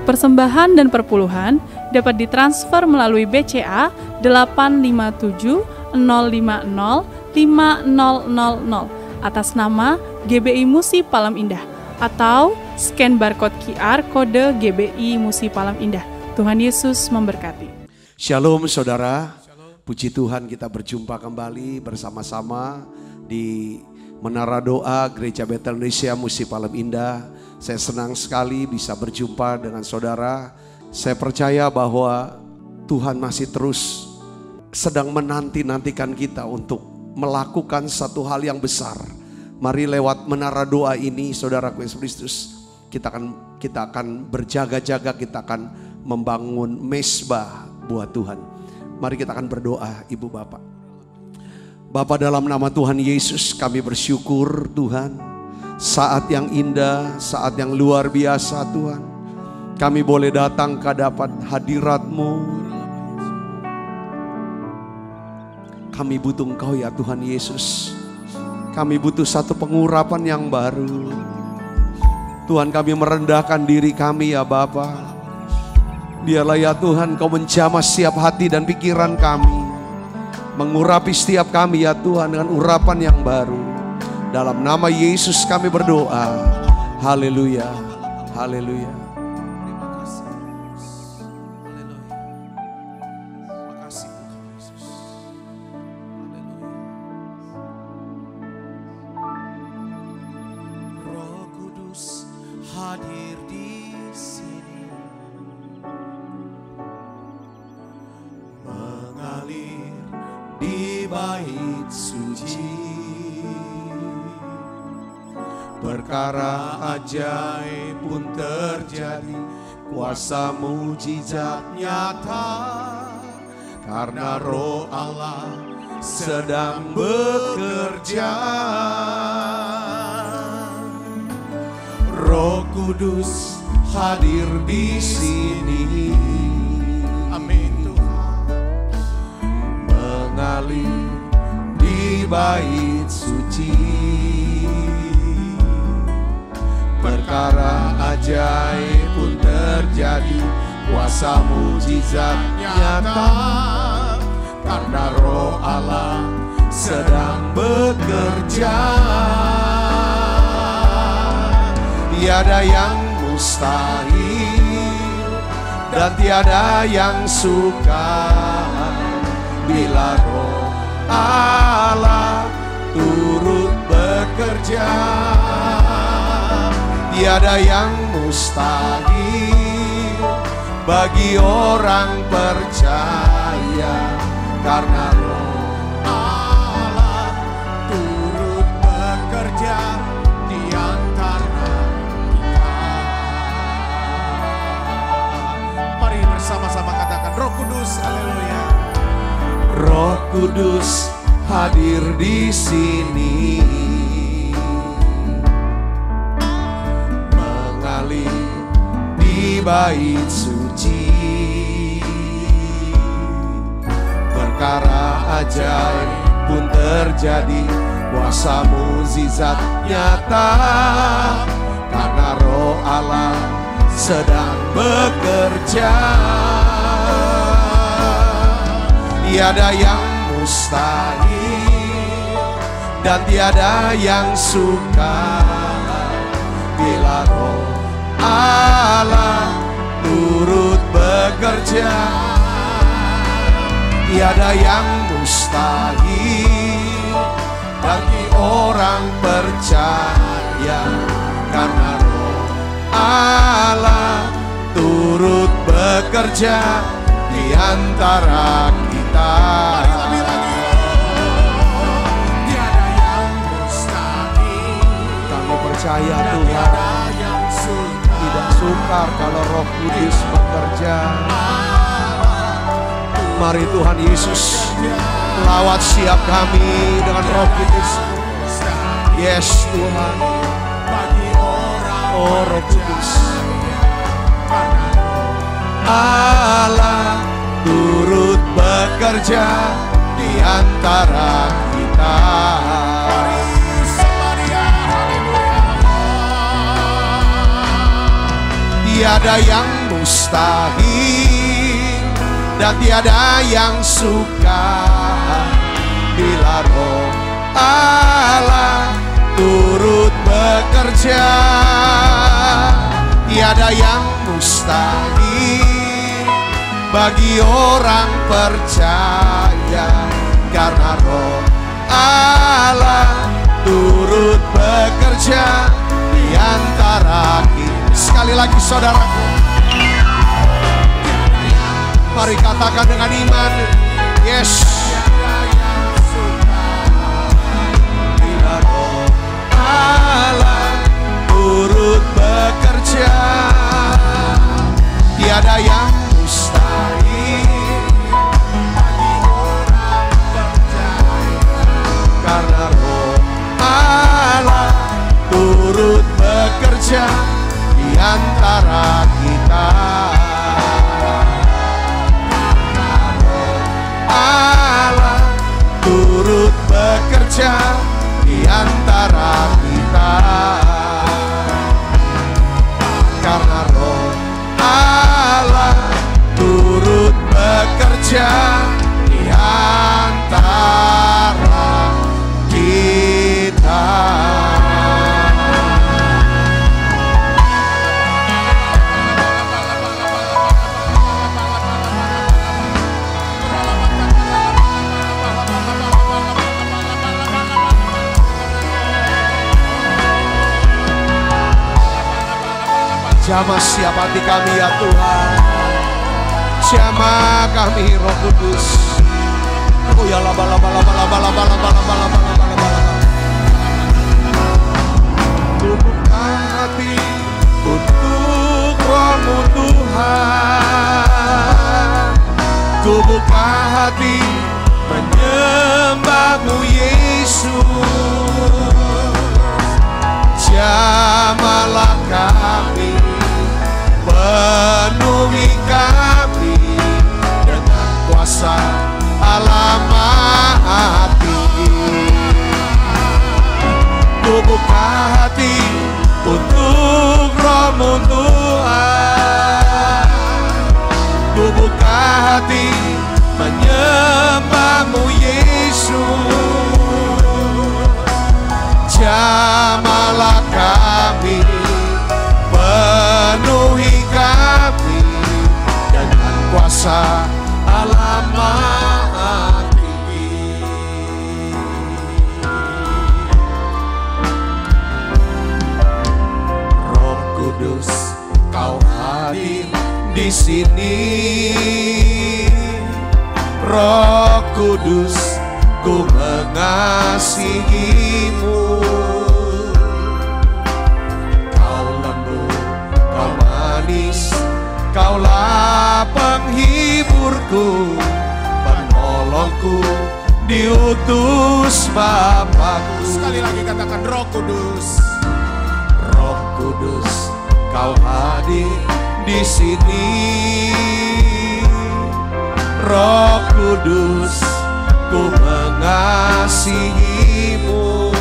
Persembahan dan perpuluhan dapat ditransfer melalui BCA 857 050 5000 atas nama GBI Musi Palem Indah atau scan barcode QR kode GBI Musi Palem Indah. Tuhan Yesus memberkati. Shalom saudara, puji Tuhan kita berjumpa kembali bersama-sama di Menara Doa Gereja Betel Indonesia Musi Palem Indah. Saya senang sekali bisa berjumpa dengan saudara. Saya percaya bahwa Tuhan masih terus sedang menanti-nantikan kita untuk melakukan satu hal yang besar. Mari lewat menara doa ini saudaraku Yesus Kristus, kita akan berjaga-jaga, kita akan membangun mezbah buat Tuhan. Mari kita akan berdoa. Ibu Bapak, Bapa, dalam nama Tuhan Yesus kami bersyukur Tuhan, saat yang indah, saat yang luar biasa Tuhan, kami boleh datang ke hadapan hadirat-Mu. Kami butuh Engkau ya Tuhan Yesus. Kami butuh satu pengurapan yang baru. Tuhan, kami merendahkan diri kami ya Bapa. Biarlah ya Tuhan Kau menjamah setiap hati dan pikiran kami, mengurapi setiap kami ya Tuhan dengan urapan yang baru. Dalam nama Yesus kami berdoa. Haleluya, haleluya. Hadir di sini, mengalir di bait suci, perkara ajaib pun terjadi, kuasa mujizat nyata, karena Roh Allah sedang bekerja. Roh Kudus hadir di sini. Amin Tuhan. Mengalir di bait suci, perkara ajaib pun terjadi, kuasa mujizat nyata, karena Roh Allah sedang bekerja. Tiada yang mustahil dan tiada yang sukar bila Roh Allah turut bekerja. Tiada yang mustahil bagi orang percaya, karena Roh Allah turut bekerja di antara. Sama-sama katakan Roh Kudus, haleluya. Roh Kudus hadir di sini, mengalir di bait suci, perkara ajaib pun terjadi, kuasa mukjizat nyata, karena Roh Allah sedang bekerja. Tiada yang mustahil dan tiada yang sukar bila Roh Allah turut bekerja. Tiada yang mustahil bagi orang percaya, karena Roh Allah turut bekerja di antara kita. Tiada yang mustahil. Kami percaya Tuhan, tidak sukar kalau Roh Kudus bekerja. Mari Tuhan Yesus lawat siap kami dengan Roh Kudus. Yes Tuhan. Oh Roh Kudus, Allah turut bekerja di antara kita. Tiada yang mustahil dan tiada yang sukar bila Roh Allah turut bekerja. Tiada yang mustahil bagi orang percaya, karena Roh Allah turut bekerja di antara kita. Sekali lagi saudaraku, mari katakan dengan iman, yes. Bila Roh Allah turut bekerja, tiada yang mustahil bagi orang percaya, karena Roh Allah turut bekerja di antara kita. Allah turut bekerja di antara kita, karena Roh Allah turut bekerja di antara kita. Jamah siap hati kami ya Tuhan, jamah kami Roh Kudus. Oh ya laba. Ku buka hati untuk Roh-Mu Tuhan, ku buka hati menyembah-Mu Yesus. Jamahlah kami, penuhi kami dengan kuasa Allah Maha Tinggi. Ku buka hati untuk Roh-Mu Tuhan, ku buka hati menyembah-Mu Yesus. Jamahlah kami, penuhi kami dengan kuasa Allah Maha Tinggi. Roh Kudus, Kau hadir di sini. Roh Kudus, ku mengasihi-Mu. Kaulah penghiburku, penolongku, diutus Bapakku. Sekali lagi katakan Roh Kudus. Roh Kudus, Kau hadir di sini. Roh Kudus, ku mengasihi-Mu.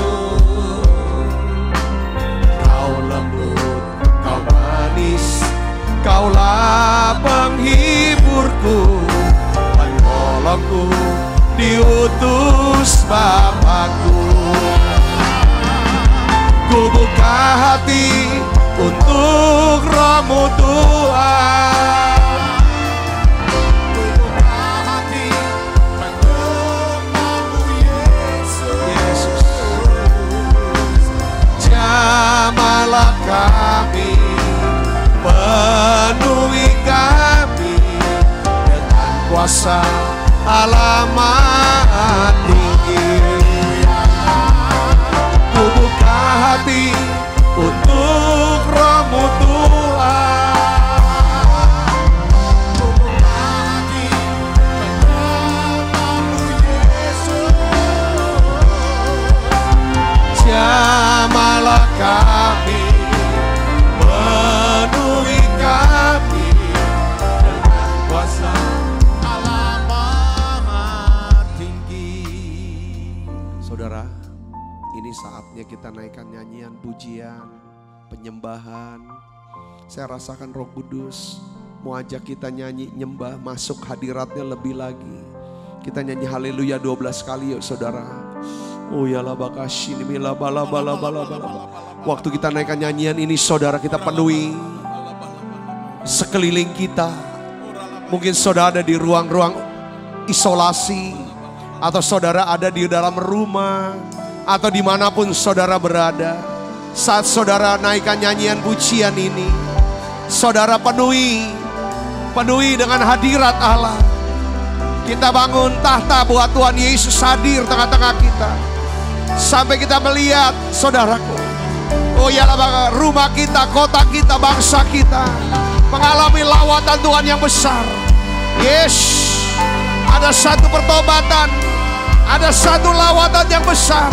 Kau lembut, Kau manis, Kaulah penghiburku, penolongku, diutus Bapakku. Ku buka hati untuk Roh-Mu Tuhan, ku buka hati menyembah-Mu Yesus. Jamahlah kami, penuhi kami dengan kuasa Allah Maha Tinggi. Ku buka hati untuk Roh-Mu Tuhan, ku buka hati menyembah-Mu Yesus. Jamahlah kami, penuhi kami dengan kuasa Allah Maha Tinggi. Saudara, ini saatnya kita naikkan nyanyian pujian, penyembahan. Saya rasakan Roh Kudus mau ajak kita nyanyi, nyembah, masuk hadiratnya lebih lagi. Kita nyanyi haleluya 12 kali yuk saudara. Oh ya labakashi mila bala bala bala bala. Waktu kita naikkan nyanyian ini saudara, kita penuhi sekeliling kita. Mungkin saudara ada di ruang-ruang isolasi, atau saudara ada di dalam rumah, atau dimanapun saudara berada. Saat saudara naikkan nyanyian pujian ini, saudara penuhi dengan hadirat Allah. Kita bangun tahta buat Tuhan Yesus hadir tengah-tengah kita. Sampai kita melihat saudaraku, oh ya rumah kita, kota kita, bangsa kita mengalami lawatan Tuhan yang besar. Yes, ada satu pertobatan, ada satu lawatan yang besar.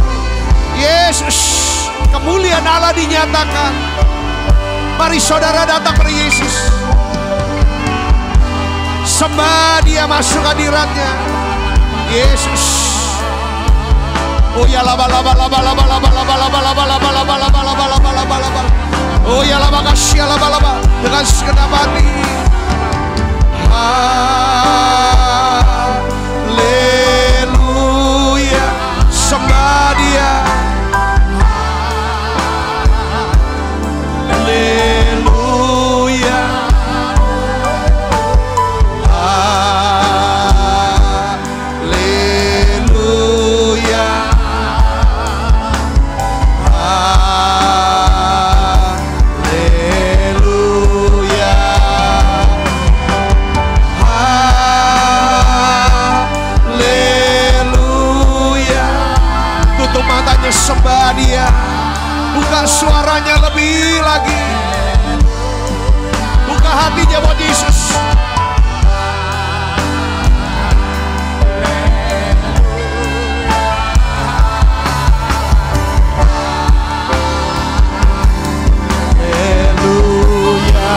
Yesus, kemuliaan Allah dinyatakan. Mari saudara datang pada Yesus, sembah Dia, masuk hadiratnya. Yesus. Oh ya laba laba laba laba laba laba laba laba laba laba laba laba laba laba laba. Oh ya laba kasih laba laba dengan segenap hati. Haleluya, sembah Dia. Haleluya. Sembah Dia, buka suaranya lebih lagi, buka hatinya buat Yesus. Haleluya.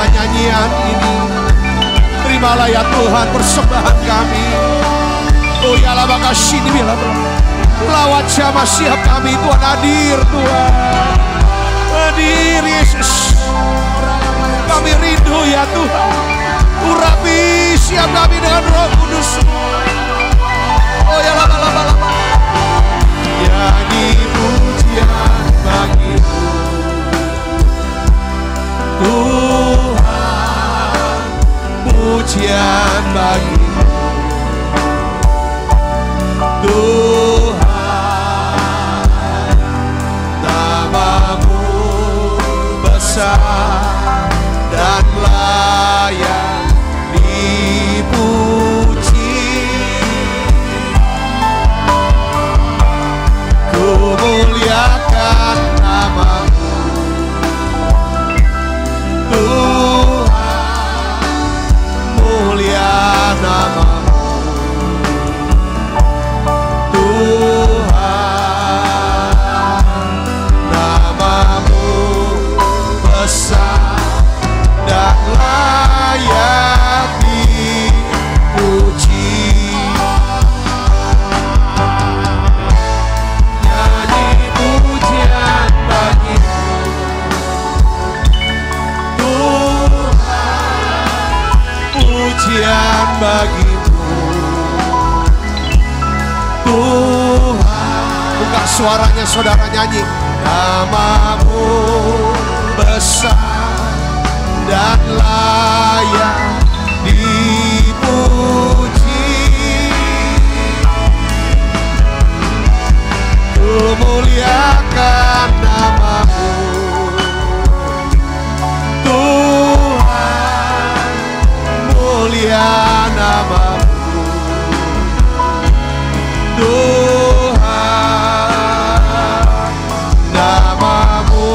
suara nyanyian ini. Terimalah ya Tuhan persembahan kami. Oh ya lah makasih bila lawat jamaah siap kami Tuhan hadir Tuhan. Hadir Yesus. Kami rindu ya Tuhan. Urapi siap kami dengan Roh Kudus. Oh ya lah nyanyi pujian bagimu Tuhan, pujian bagimu Tuhan, namamu besar dan layak dipuji. Ku muliakan namamu Tuhan, mulia namamu Tuhan, namamu besar dan layak dipuji. Nyanyi pujian bagimu Tuhan, pujian bagimu Tuhan. Buka suaranya saudara nyanyi. Namamu besar dan layak dipuji. Ku muliakan namamu Tuhan, mulia namamu Tuhan, namamu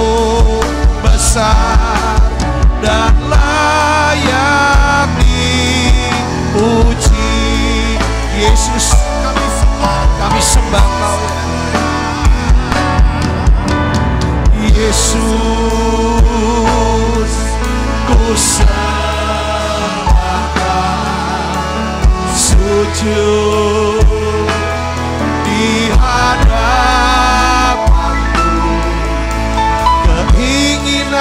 besar dan layak dipuji. Yesus, kami sembah Kau. Yesus, ku sembah Kau, sujud di hadapanmu, keinginan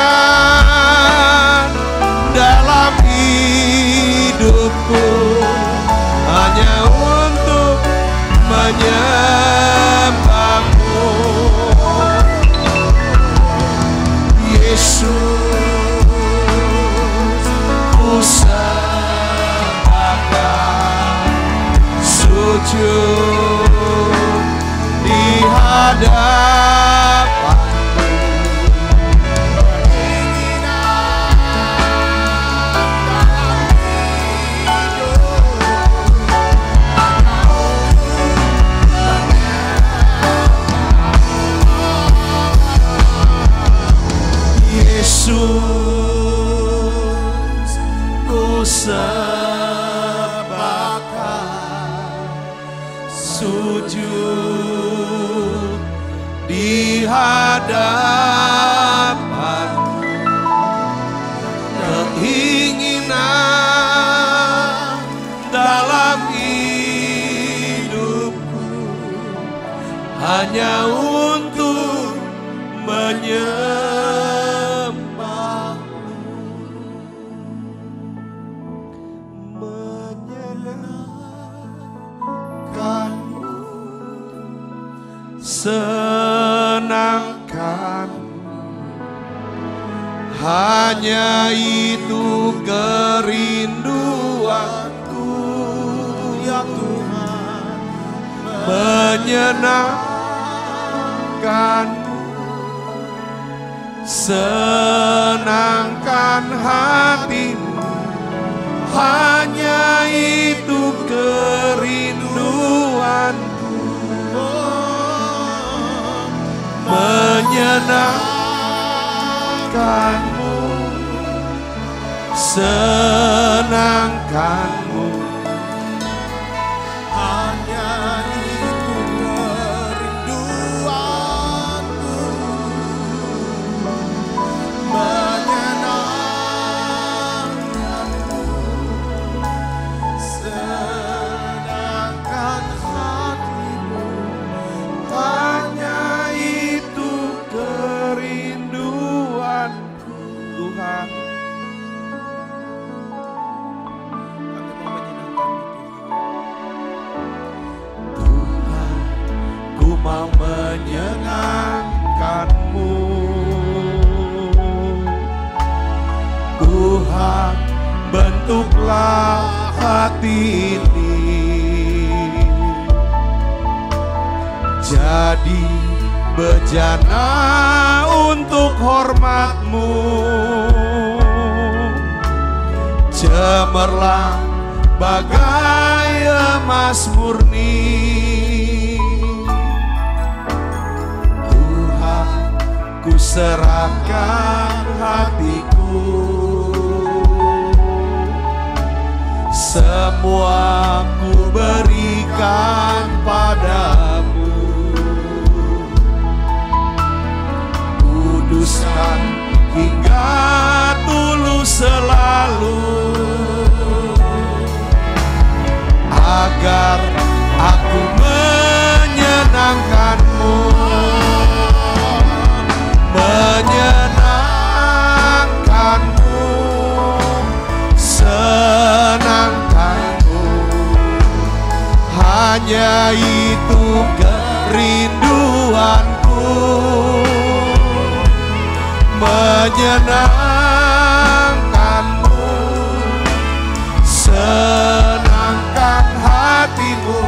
dalam hidupku hanya untuk menyembahmu. Yesus, ku sembah Kau, sujud di hadapanmu, Yesus, ku sembah Kau, sujud di hadapanmu, keinginan dalam hidupku hanya untuk menyenangkanmu, senangkan, hanya itu kerinduanku ya Tuhan, menyenangkanmu, senangkan hatimu, hanya itu kerinduanku, menyenangkanmu, senangkanmu, hanya itu kerinduanku, menyenangkanmu, menyenangkan-Mu. Tuhan, bentuklah hati ini jadi bejana untuk hormat-Mu. Cemerlang bagai emas murni. Tuhan, ku serahkan hatiku, semua ku berikan padamu. Kuduskan hingga tulus selalu, agar aku menyenangkan-Mu, menyenangkan-Mu, senangkan-Mu. Hanya itu kerinduanku, menyenangkan-Mu, senangkan hatimu.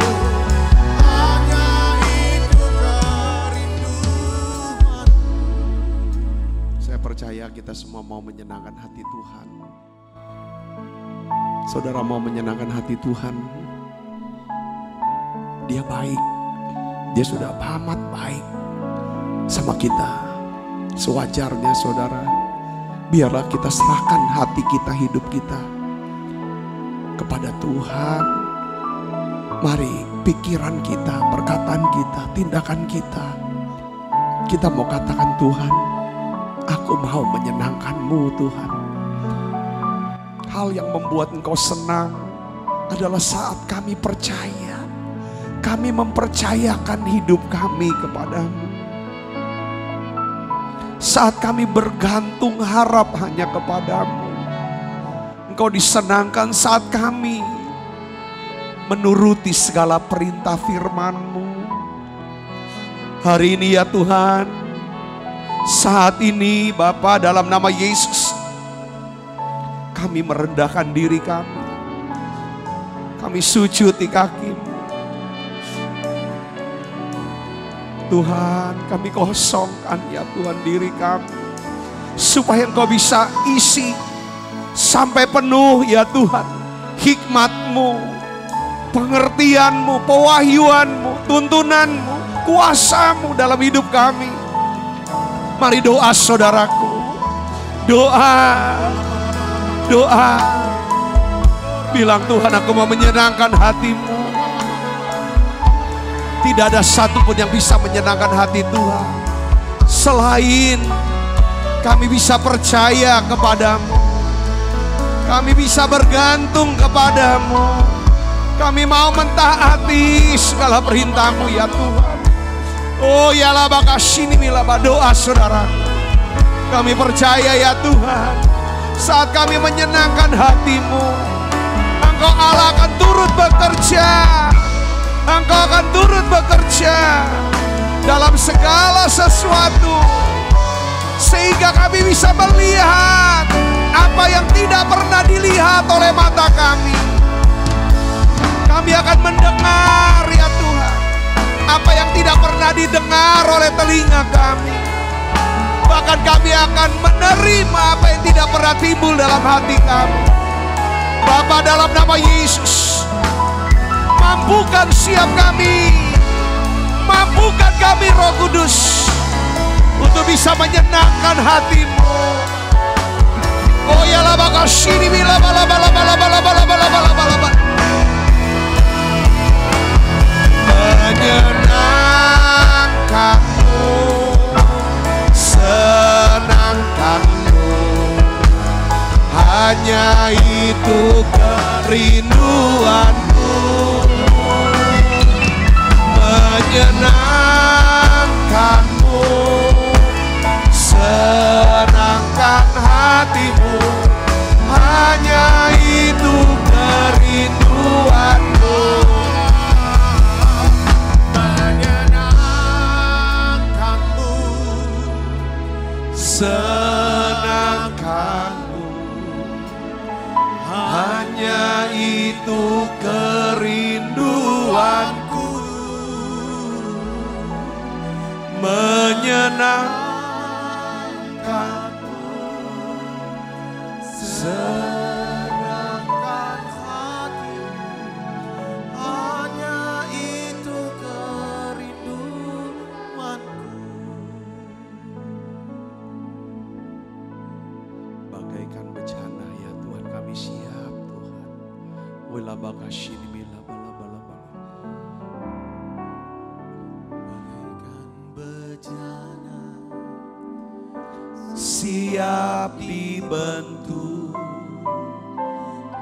Hanya itu kerinduan. Saya percaya kita semua mau menyenangkan hati Tuhan. Saudara mau menyenangkan hati Tuhan? Dia baik. Dia sudah amat baik sama kita. Sewajarnya saudara, biarlah kita serahkan hati kita, hidup kita kepada Tuhan. Mari pikiran kita, perkataan kita, tindakan kita, kita mau katakan, Tuhan, aku mau menyenangkan-Mu Tuhan. Hal yang membuat Engkau senang adalah saat kami percaya, kami mempercayakan hidup kami kepadamu. Saat kami bergantung harap hanya kepadamu, Engkau disenangkan saat kami menuruti segala perintah firman-Mu. Hari ini ya Tuhan, saat ini Bapa, dalam nama Yesus, kami merendahkan diri kami. Kami sujud di kaki-Mu. Tuhan, kami kosongkan ya Tuhan diri kami, supaya Engkau bisa isi sampai penuh ya Tuhan hikmat-Mu, pengertian-Mu, pewahyuan-Mu, tuntunan-Mu, kuasa-Mu dalam hidup kami. Mari doa saudaraku, doa, bilang, Tuhan, aku mau menyenangkan hati-Mu. Tidak ada satupun yang bisa menyenangkan hati Tuhan selain kami bisa percaya kepadamu, kami bisa bergantung kepadamu, kami mau mentaati segala perintah-Mu ya Tuhan. Oh ya lah bakasini milaba, doa saudara. Kami percaya ya Tuhan, saat kami menyenangkan hati-Mu, Engkau Allah akan turut bekerja. Engkau akan turut bekerja dalam segala sesuatu, sehingga kami bisa melihat apa yang tidak pernah dilihat oleh mata kami. Kami akan mendengar ya Tuhan apa yang tidak pernah didengar oleh telinga kami. Bahkan kami akan menerima apa yang tidak pernah timbul dalam hati kami. Bapa, dalam nama Yesus, mampukan siap kami, mampukan kami Roh Kudus untuk bisa menyenangkan hati-Mu. Oh ya lah bakasini milaba laba laba laba laba laba laba laba laba. Menyenangkan-Mu, senangkan-Mu, hanya itu kerinduan-Mu. Menyenangkan-Mu, senangkan hati-Mu, hanya itu kerinduan-Mu. Menyenangkan-Mu, hanya itu kerinduanku, menyenangkanmu, senangkan hati, hanya itu kerinduanku. Bagaikan bencana ya Tuhan, kami siap Tuhan. Wila bakashini bila bala bala bala. Bagaikan bencana siap dibentuk,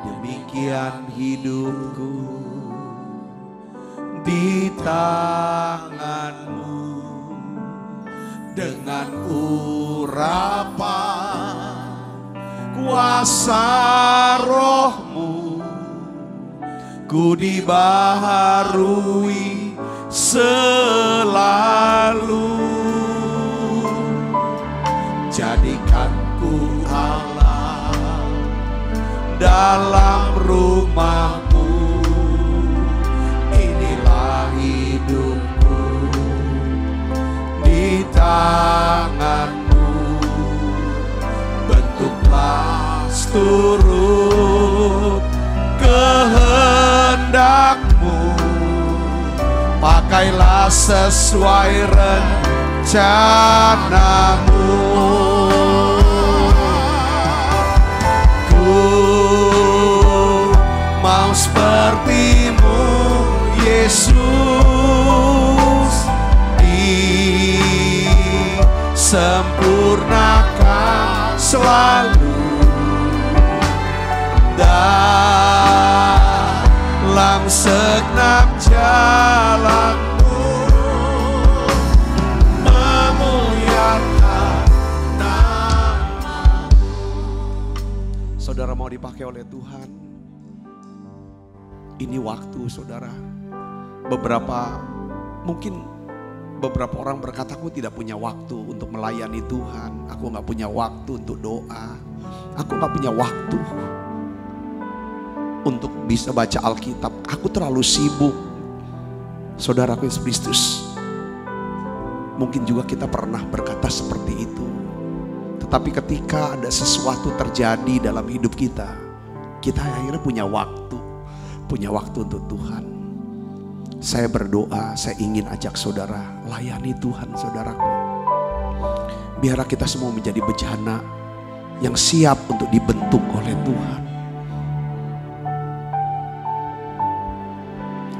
demikian hidupku di tanganmu. Dengan urapan kuasa rohmu, ku dibaharui selalu. Jadikan ku Allah dalam rumahmu, inilah hidupku di tanganmu. Bentuklah seturut kehendakmu, pakailah sesuai rencanamu. Ku mau sepertimu Yesus, disempurnakan selalu dalam segenap jalanmu, memuliakan nama-Mu. Saudara mau dipakai oleh Tuhan, ini waktu saudara. Mungkin beberapa orang berkata, aku tidak punya waktu untuk melayani Tuhan, aku gak punya waktu untuk doa, aku gak punya waktu untuk bisa baca Alkitab, aku terlalu sibuk. Saudaraku Yesus Kristus, mungkin juga kita pernah berkata seperti itu. Tetapi ketika ada sesuatu terjadi dalam hidup kita, kita akhirnya punya waktu untuk Tuhan. Saya berdoa, saya ingin ajak saudara layani Tuhan, saudaraku. Biarlah kita semua menjadi bejana yang siap untuk dibentuk oleh Tuhan.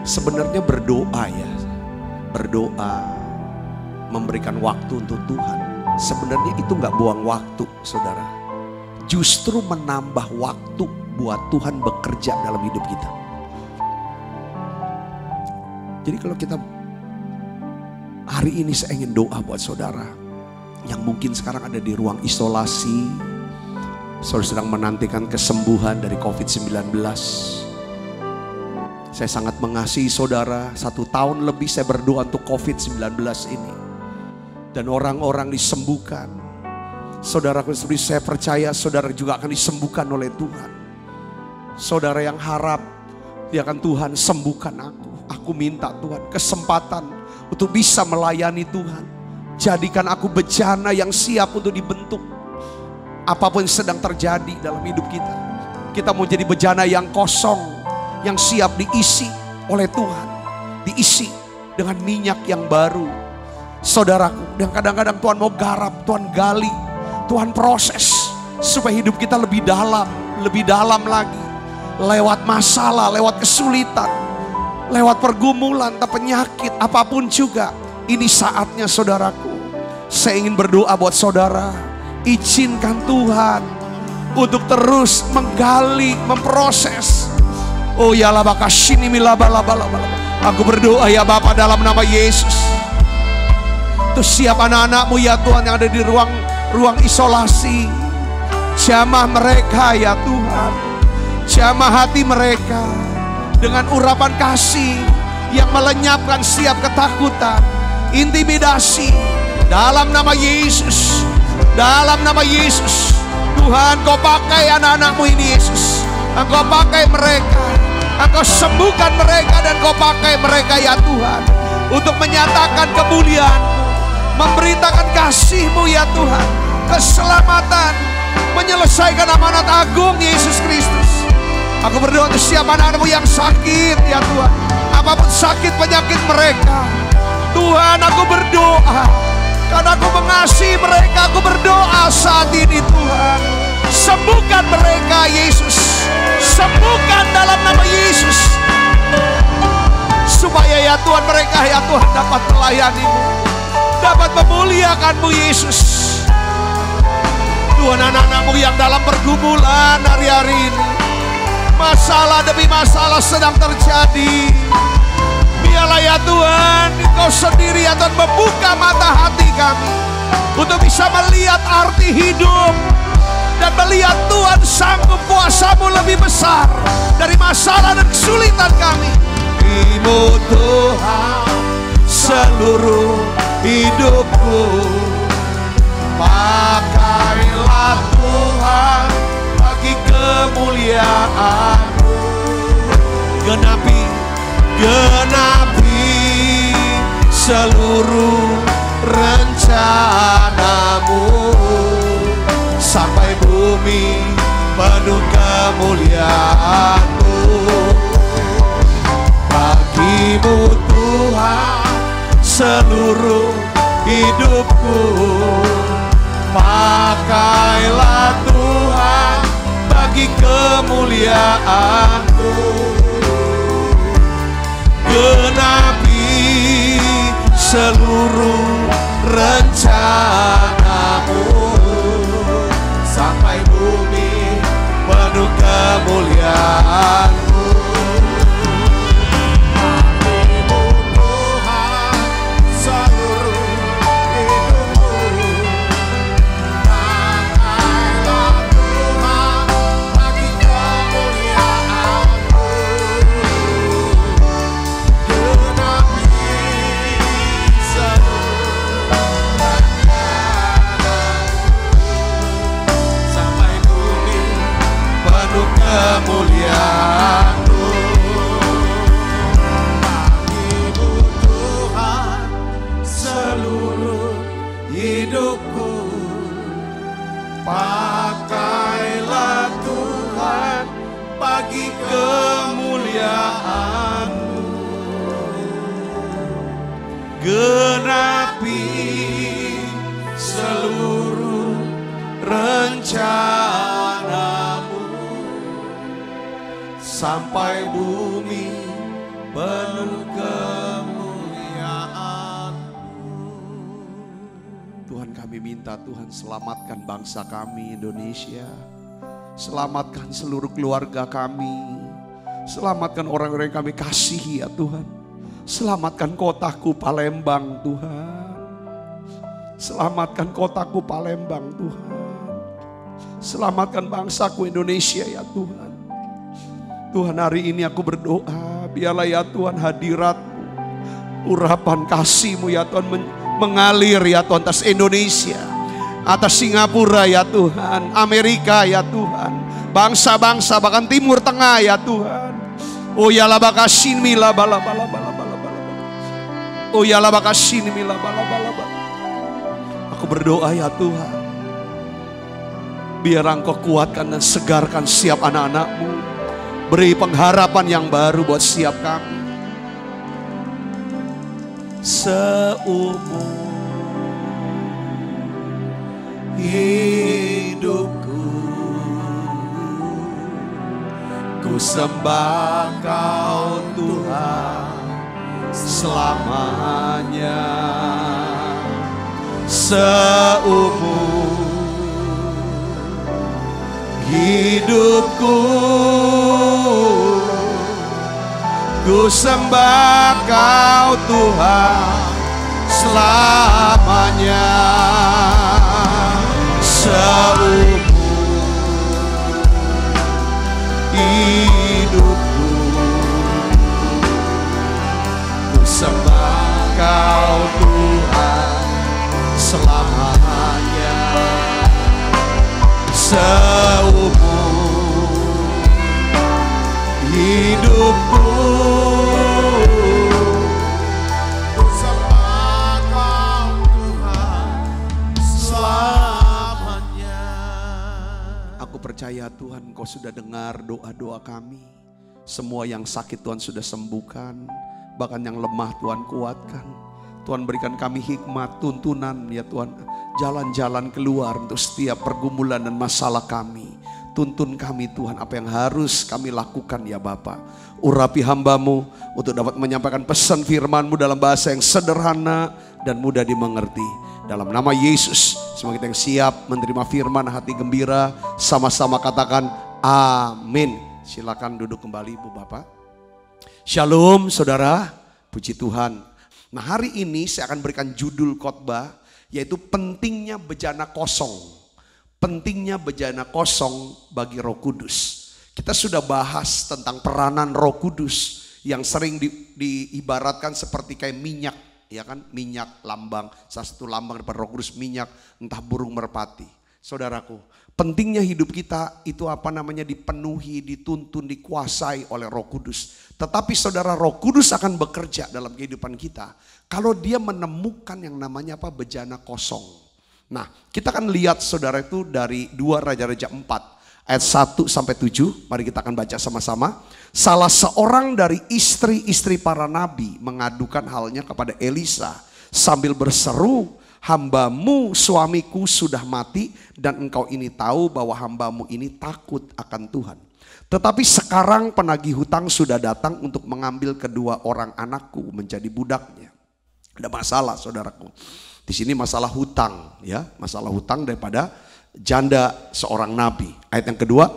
Sebenarnya berdoa, memberikan waktu untuk Tuhan, sebenarnya itu gak buang waktu, saudara. Justru menambah waktu buat Tuhan bekerja dalam hidup kita. Jadi kalau kita hari ini, saya ingin doa buat saudara yang mungkin sekarang ada di ruang isolasi, saudara sedang menantikan kesembuhan dari COVID-19. Saya sangat mengasihi saudara. 1 tahun lebih saya berdoa untuk COVID-19 ini, dan orang-orang disembuhkan. Saudaraku, saya percaya saudara juga akan disembuhkan oleh Tuhan. Saudara yang harap, ya kan, Tuhan sembuhkan aku. Aku minta Tuhan kesempatan untuk bisa melayani Tuhan. Jadikan aku bejana yang siap untuk dibentuk. Apapun yang sedang terjadi dalam hidup kita, kita mau jadi bejana yang kosong, yang siap diisi oleh Tuhan, diisi dengan minyak yang baru. Saudaraku, dan kadang-kadang Tuhan mau garap, Tuhan gali, Tuhan proses supaya hidup kita lebih dalam lagi. Lewat masalah, lewat kesulitan, lewat pergumulan, penyakit, apapun juga. Ini saatnya saudaraku. Saya ingin berdoa buat saudara. Izinkan Tuhan untuk terus menggali, memproses. Oh ya la bakashini milabalabalabala. Aku berdoa ya Bapa dalam nama Yesus. Tuh siap anak-anakmu ya Tuhan yang ada di ruang isolasi. Jamah mereka ya Tuhan. Jamah hati mereka dengan urapan kasih yang melenyapkan setiap ketakutan, intimidasi. Dalam nama Yesus, dalam nama Yesus, Tuhan Kau pakai anak-anakmu ini Yesus. Engkau pakai mereka, Engkau sembuhkan mereka, dan Kau pakai mereka ya Tuhan, untuk menyatakan kemuliaan-Mu, memberitakan kasih-Mu ya Tuhan, keselamatan, menyelesaikan amanat agung Yesus Kristus. Aku berdoa untuk setiap anak-anak-Mu yang sakit ya Tuhan, apapun sakit penyakit mereka, Tuhan, aku berdoa karena aku mengasihi mereka. Aku berdoa saat ini Tuhan, sembuhkan mereka Yesus, sembuhkan dalam nama Yesus, supaya ya Tuhan mereka ya Tuhan dapat melayani-Mu, dapat memuliakan-Mu Yesus. Tuhan, anak-anak-Mu yang dalam pergumulan hari-hari ini, masalah demi masalah sedang terjadi, biarlah ya Tuhan Engkau sendiri ya Tuhan membuka mata hati kami untuk bisa melihat arti hidup, dan melihat Tuhan sanggup kuasa-Mu lebih besar dari masalah dan kesulitan kami. Di-Mu Tuhan seluruh hidupku, pakailah Tuhan bagi kemuliaan-Mu. Genapi seluruh rencana-Mu, sampai bumi penuh kemuliaan-Mu. Bagi-Mu Tuhan seluruh hidupku, pakailah Tuhan bagi kemuliaan-Mu. Genapi seluruh rencana-Mu, sampai bumi penuh kemuliaan-Mu. Bagi-Mu Tuhan seluruh hidupku, pakailah Tuhan bagi kemuliaan-Mu. Kemuliaan-Mu. Bagi-Mu Tuhan seluruh hidupku, pakailah Tuhan bagi kemuliaan-Mu. Genapi seluruh rencana-Mu, sampai bumi penuh kemuliaan-Mu. Tuhan, kami minta Tuhan selamatkan bangsa kami Indonesia, selamatkan seluruh keluarga kami, selamatkan orang-orang yang kami kasihi ya Tuhan, selamatkan kotaku Palembang Tuhan, selamatkan kotaku Palembang Tuhan, selamatkan bangsaku Indonesia ya Tuhan. Tuhan, hari ini aku berdoa, biarlah ya Tuhan hadirat-Mu, urapan kasih-Mu ya Tuhan mengalir ya Tuhan atas Indonesia, atas Singapura ya Tuhan, Amerika ya Tuhan, bangsa-bangsa bahkan Timur Tengah ya Tuhan. Oh ya labakasin mila bala bala bala bala bala. Oh ya labakasin mila bala bala bala. Aku berdoa ya Tuhan, biar Engkau kuatkan dan segarkan setiap anak-anak-Mu. Beri pengharapan yang baru buat setiap kami. Seumur hidupku, ku sembah Kau Tuhan selamanya. Seumur hidupku, ku sembah Kau Tuhan selamanya. Seumur hidupku, ku sembah Kau Tuhan selamanya. Seumur Sembah Kau Tuhan selamanya. Aku percaya Tuhan, Kau sudah dengar doa-doa kami. Semua yang sakit Tuhan sudah sembuhkan. Bahkan yang lemah Tuhan kuatkan. Tuhan berikan kami hikmat, tuntunan ya Tuhan. Jalan-jalan keluar untuk setiap pergumulan dan masalah kami. Tuntun kami Tuhan apa yang harus kami lakukan ya Bapa. Urapi hamba-Mu untuk dapat menyampaikan pesan firman-Mu dalam bahasa yang sederhana dan mudah dimengerti. Dalam nama Yesus, semua kita yang siap menerima firman, hati gembira, sama-sama katakan amin. Silakan duduk kembali Ibu Bapak. Shalom saudara, puji Tuhan. Nah hari ini saya akan berikan judul khotbah yaitu pentingnya bejana kosong. Pentingnya bejana kosong bagi Roh Kudus. Kita sudah bahas tentang peranan Roh Kudus yang sering diibaratkan seperti kayak minyak, ya kan? Minyak lambang, salah satu lambang daripada Roh Kudus minyak, entah burung merpati. Saudaraku, pentingnya hidup kita itu dipenuhi, dituntun, dikuasai oleh Roh Kudus. Tetapi saudara, Roh Kudus akan bekerja dalam kehidupan kita kalau dia menemukan yang namanya bejana kosong. Nah, kita akan lihat saudara itu dari 2 Raja-Raja 4 ayat 1 sampai 7. Mari kita akan baca sama-sama. Salah seorang dari istri-istri para nabi mengadukan halnya kepada Elisa sambil berseru, "Hamba-Mu suamiku sudah mati dan engkau ini tahu bahwa hamba-Mu ini takut akan Tuhan. Tetapi sekarang penagih hutang sudah datang untuk mengambil kedua orang anakku menjadi budaknya." Ada masalah saudaraku. Di sini masalah hutang, ya, masalah hutang daripada janda seorang nabi. Ayat yang kedua,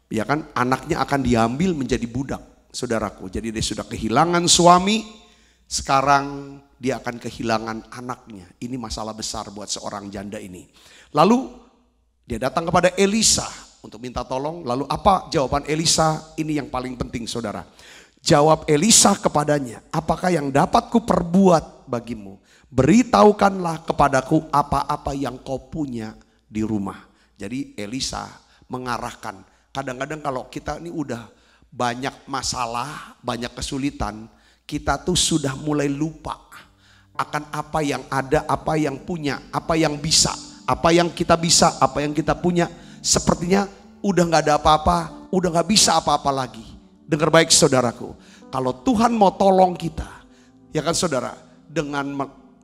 ya kan, anaknya akan diambil menjadi budak, saudaraku. Jadi dia sudah kehilangan suami, sekarang dia akan kehilangan anaknya. Ini masalah besar buat seorang janda ini. Lalu dia datang kepada Elisa untuk minta tolong. Lalu apa jawaban Elisa? Ini yang paling penting saudara. Jawab Elisa kepadanya, "Apakah yang dapat kuperbuat bagimu? Beritahukanlah kepadaku apa-apa yang kau punya di rumah." Jadi Elisa mengarahkan. Kadang-kadang kalau kita ini udah banyak masalah, banyak kesulitan, kita tuh sudah mulai lupa akan apa yang ada, apa yang punya, apa yang bisa, apa yang kita bisa, apa yang kita punya. Sepertinya udah gak ada apa-apa, udah gak bisa apa-apa lagi. Dengar baik saudaraku, kalau Tuhan mau tolong kita, ya kan saudara,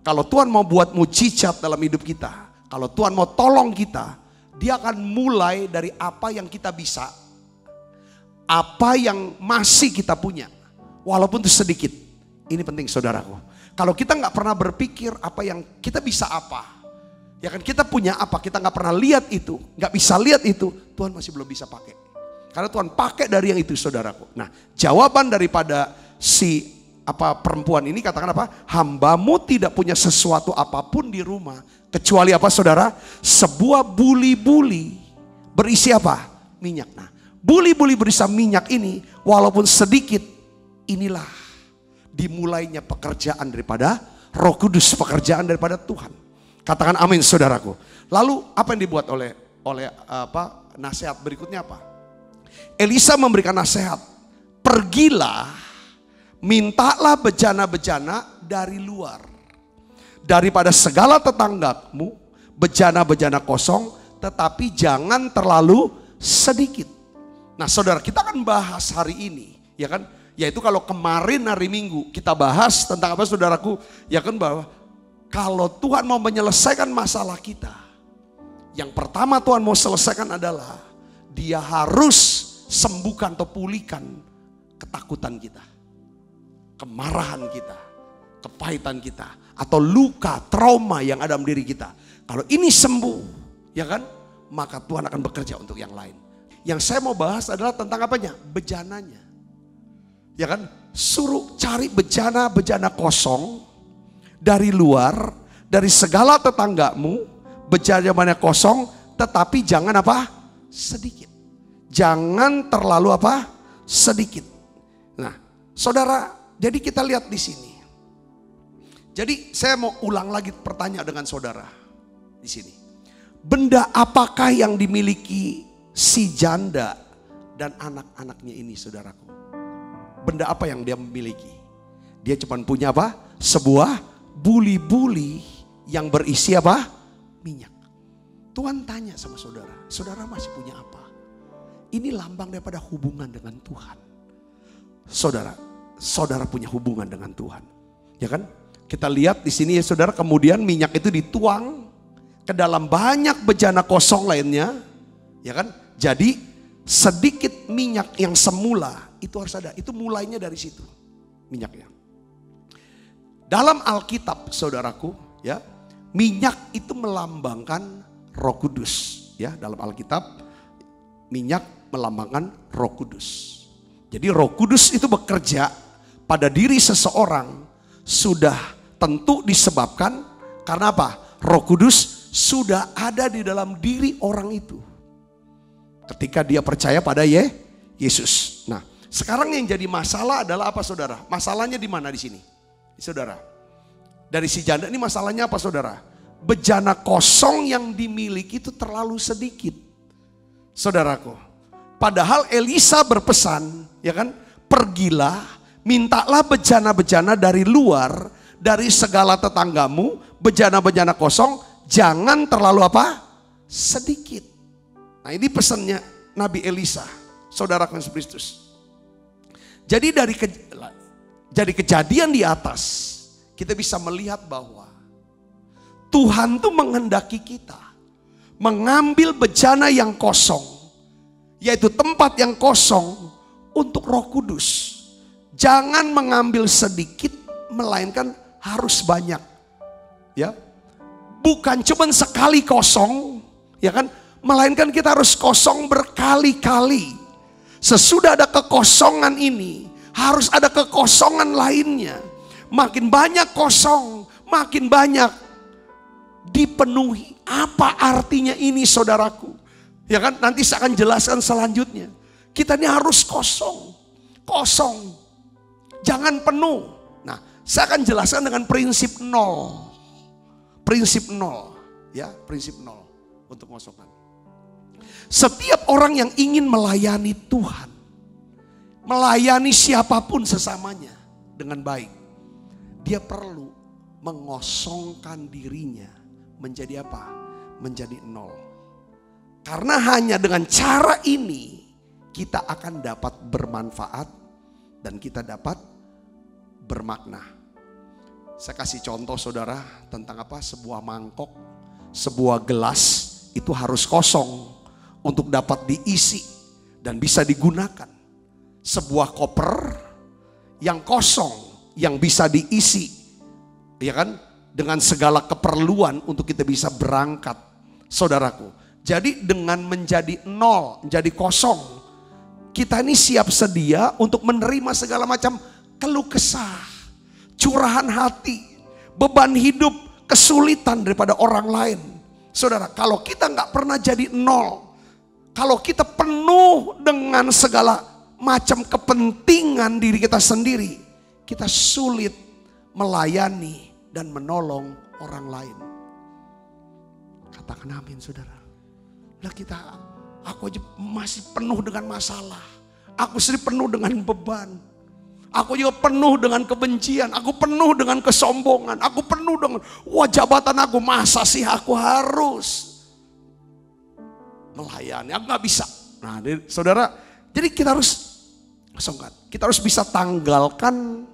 kalau Tuhan mau buat mujizat dalam hidup kita, kalau Tuhan mau tolong kita, Dia akan mulai dari apa yang kita bisa, apa yang masih kita punya, walaupun itu sedikit. Ini penting saudaraku. Kalau kita nggak pernah berpikir apa yang kita bisa apa, ya kan kita punya apa, kita nggak pernah lihat itu, nggak bisa lihat itu, Tuhan masih belum bisa pakai. Karena Tuhan pakai dari yang itu saudaraku. Nah, jawaban daripada si perempuan ini katakan apa? "Hamba-Mu tidak punya sesuatu apapun di rumah kecuali apa saudara? Sebuah buli-buli berisi apa? Minyak." Nah, buli-buli berisi minyak ini walaupun sedikit, inilah dimulainya pekerjaan daripada Roh Kudus, pekerjaan daripada Tuhan. Katakan amin saudaraku. Lalu apa yang dibuat oleh nasihat berikutnya apa? Elisa memberikan nasihat, "Pergilah, mintalah bejana-bejana dari luar. Daripada segala tetanggamu, bejana-bejana kosong, tetapi jangan terlalu sedikit." Nah saudara, kita akan bahas hari ini, ya kan? Yaitu kalau kemarin hari Minggu kita bahas tentang apa saudaraku? Ya kan, bahwa kalau Tuhan mau menyelesaikan masalah kita, yang pertama Tuhan mau selesaikan adalah Dia harus sembuhkan atau pulihkan ketakutan kita, kemarahan kita, kepahitan kita, atau luka, trauma yang ada dalam diri kita. Kalau ini sembuh, ya kan, maka Tuhan akan bekerja untuk yang lain. Yang saya mau bahas adalah tentang apanya? Bejananya. Ya kan, suruh cari bejana-bejana kosong dari luar, dari segala tetanggamu, bejana-bejana kosong, tetapi jangan apa? Sedikit. Jangan terlalu apa? Sedikit. Nah, saudara, jadi kita lihat di sini. Jadi saya mau ulang lagi pertanyaan dengan saudara di sini. Benda apakah yang dimiliki si janda dan anak-anaknya ini saudaraku? benda apa yang dia miliki? Dia cuma punya apa? Sebuah buli-buli yang berisi apa? Minyak. Tuhan tanya sama saudara, saudara masih punya apa? Ini lambang daripada hubungan dengan Tuhan. Saudara punya hubungan dengan Tuhan. Ya kan? Kita lihat di sini ya saudara, kemudian minyak itu dituang ke dalam banyak bejana kosong lainnya. Ya kan? Jadi sedikit minyak yang semula itu harus ada. Itu mulainya dari situ minyaknya. Dalam Alkitab saudaraku ya, minyak itu melambangkan Roh Kudus, ya. Dalam Alkitab minyak melambangkan Roh Kudus. Jadi Roh Kudus itu bekerja pada diri seseorang sudah tentu disebabkan karena apa? Roh Kudus sudah ada di dalam diri orang itu ketika dia percaya pada Yesus. Nah, sekarang yang jadi masalah adalah apa saudara? Masalahnya di mana di sini? Saudara, dari si janda ini masalahnya apa saudara? Bejana kosong yang dimiliki itu terlalu sedikit. Saudaraku, padahal Elisa berpesan, ya kan? Pergilah, mintalah bejana-bejana dari luar, dari segala tetanggamu, bejana-bejana kosong, jangan terlalu apa? Sedikit. Nah, ini pesannya Nabi Elisa, saudaraku Yesus Kristus. Jadi dari kejadian di atas, kita bisa melihat bahwa Tuhan tuh menghendaki kita mengambil bejana yang kosong, yaitu tempat yang kosong untuk Roh Kudus. Jangan mengambil sedikit, melainkan harus banyak. Ya, bukan cuma sekali kosong, ya kan? Melainkan kita harus kosong berkali-kali. Sesudah ada kekosongan ini, harus ada kekosongan lainnya. Makin banyak kosong, makin banyak dipenuhi. Apa artinya ini saudaraku? Ya kan, nanti saya akan jelaskan selanjutnya. Kita ini harus kosong. Kosong. Jangan penuh. Nah, saya akan jelaskan dengan prinsip 0. Prinsip 0. Ya, prinsip 0 untuk kosongan. Setiap orang yang ingin melayani Tuhan, melayani siapapun sesamanya dengan baik, dia perlu mengosongkan dirinya. Menjadi apa? Menjadi 0. Karena hanya dengan cara ini kita akan dapat bermanfaat dan kita dapat bermakna. Saya kasih contoh saudara tentang apa? Sebuah mangkok, sebuah gelas itu harus kosong untuk dapat diisi dan bisa digunakan. Sebuah koper yang kosong yang bisa diisi, ya kan? Dengan segala keperluan untuk kita bisa berangkat, saudaraku. Jadi dengan menjadi 0, menjadi kosong, kita ini siap sedia untuk menerima segala macam keluh kesah, curahan hati, beban hidup, kesulitan daripada orang lain. Saudara, kalau kita nggak pernah jadi 0, kalau kita penuh dengan segala macam kepentingan diri kita sendiri, kita sulit melayani dan menolong orang lain. Katakan amin saudara. Lah aku aja masih penuh dengan masalah. Aku sendiri penuh dengan beban. Aku juga penuh dengan kebencian. Aku penuh dengan kesombongan. Aku penuh dengan jabatan aku. Masa sih aku harus melayani? Aku gak bisa. Nah saudara, jadi kita harus kosongkan. Kita harus bisa tanggalkan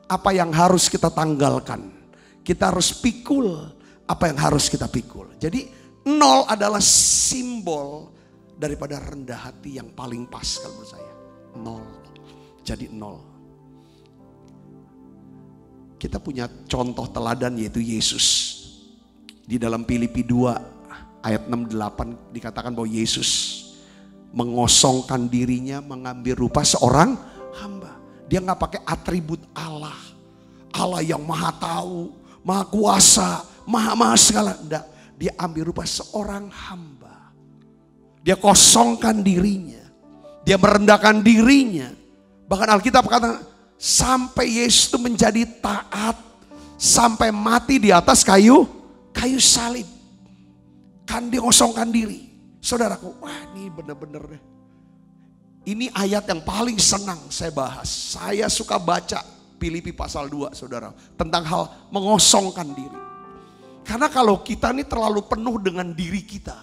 apa yang harus kita tanggalkan. Kita harus pikul apa yang harus kita pikul. Jadi 0 adalah simbol daripada rendah hati yang paling pas kalau menurut saya. 0. Jadi 0. Kita punya contoh teladan yaitu Yesus. Di dalam Filipi 2 ayat 6-8 dikatakan bahwa Yesus mengosongkan dirinya mengambil rupa seorang hamba. Dia gak pakai atribut Allah. Allah yang maha tahu, maha kuasa, maha segala. Enggak, dia ambil rupa seorang hamba. Dia kosongkan dirinya. Dia merendahkan dirinya. Bahkan Alkitab kata sampai Yesus itu menjadi taat. Sampai mati di atas kayu salib. Kan dia kosongkan diri. Saudaraku, wah ini bener-bener deh. Ini ayat yang paling senang saya bahas. Saya suka baca Filipi pasal 2 saudara. Tentang hal mengosongkan diri. Karena kalau kita ini terlalu penuh dengan diri kita.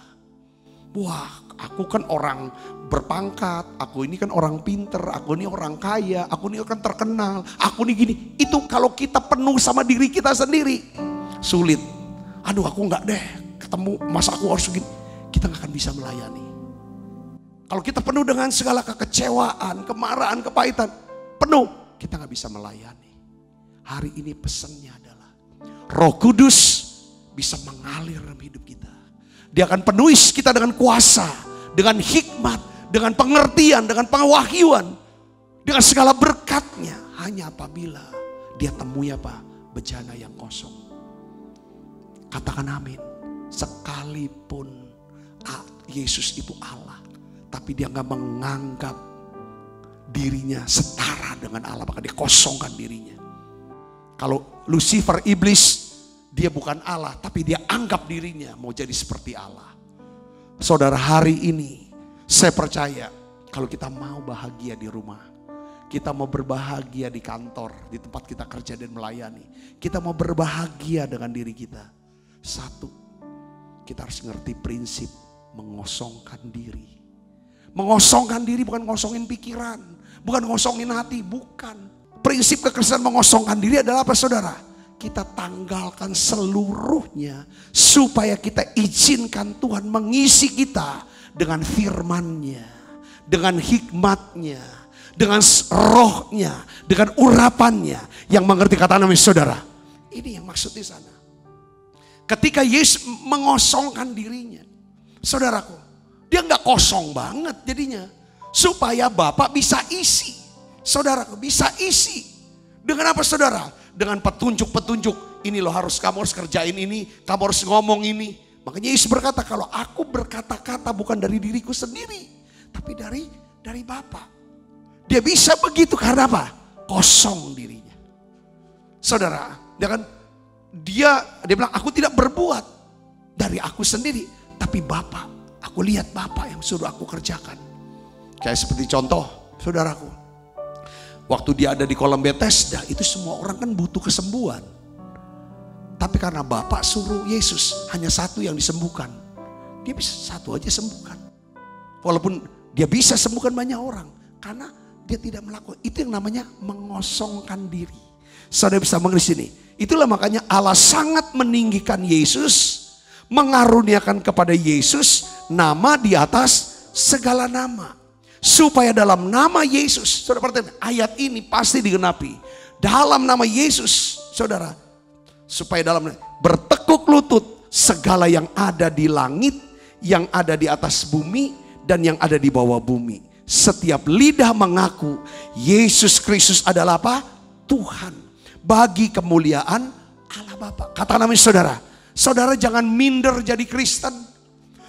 Wah, aku kan orang berpangkat, aku ini kan orang pinter, aku ini orang kaya, aku ini kan terkenal, aku ini gini. Itu kalau kita penuh sama diri kita sendiri, sulit. Aduh, aku enggak deh ketemu, masa aku harus gini. Kita gak akan bisa melayani. Kalau kita penuh dengan segala kekecewaan, kemarahan, kepahitan, penuh, kita gak bisa melayani. Hari ini pesannya adalah Roh Kudus bisa mengalir dalam hidup kita. Dia akan penuhi kita dengan kuasa, dengan hikmat, dengan pengertian, dengan pengawahyuan, dengan segala berkatnya. Hanya apabila dia temui apa? Bejana yang kosong. Katakan amin. Sekalipun Yesus itu Allah, tapi dia gak menganggap dirinya setara dengan Allah, maka dia kosongkan dirinya. Kalau Lucifer, iblis, dia bukan Allah, tapi dia anggap dirinya mau jadi seperti Allah. Saudara, hari ini saya percaya kalau kita mau bahagia di rumah, kita mau berbahagia di kantor, di tempat kita kerja dan melayani, kita mau berbahagia dengan diri kita. Satu, kita harus ngerti prinsip mengosongkan diri. Mengosongkan diri bukan ngosongin pikiran, bukan ngosongin hati, bukan. Prinsip kekristenan mengosongkan diri adalah apa saudara? Kita tanggalkan seluruhnya supaya kita izinkan Tuhan mengisi kita dengan firman-Nya, dengan hikmat-Nya, dengan rohnya, dengan urapannya yang mengerti. Kata namanya saudara. Ini yang maksud di sana. Ketika Yesus mengosongkan dirinya, saudaraku, dia nggak kosong banget jadinya, supaya Bapak bisa isi. Saudaraku bisa isi. Dengan apa saudara? Dengan petunjuk-petunjuk. Ini loh kamu harus kerjain ini, kamu harus ngomong ini. Makanya Yesus berkata, kalau aku berkata-kata bukan dari diriku sendiri, tapi dari Bapa. Dia bisa begitu karena apa? Kosong dirinya. Saudara, dia bilang, aku tidak berbuat dari aku sendiri, tapi Bapa. Aku lihat Bapa yang suruh aku kerjakan. Kayak seperti contoh, saudaraku. Waktu dia ada di kolam Bethesda, itu semua orang kan butuh kesembuhan. Tapi karena Bapak suruh Yesus, hanya satu yang disembuhkan. Dia bisa satu aja sembuhkan. Walaupun dia bisa sembuhkan banyak orang. Karena dia tidak melakukan. Itu yang namanya mengosongkan diri. Saudara bisa mengerti sini. Itulah makanya Allah sangat meninggikan Yesus. Mengaruniakan kepada Yesus nama di atas segala nama. Supaya dalam nama Yesus, saudara perhatikan, ayat ini pasti digenapi. Dalam nama Yesus, saudara, supaya dalam bertekuk lutut segala yang ada di langit, yang ada di atas bumi, dan yang ada di bawah bumi. Setiap lidah mengaku Yesus Kristus adalah apa? Tuhan. Bagi kemuliaan Allah Bapa. Kata namanya saudara, saudara jangan minder jadi Kristen.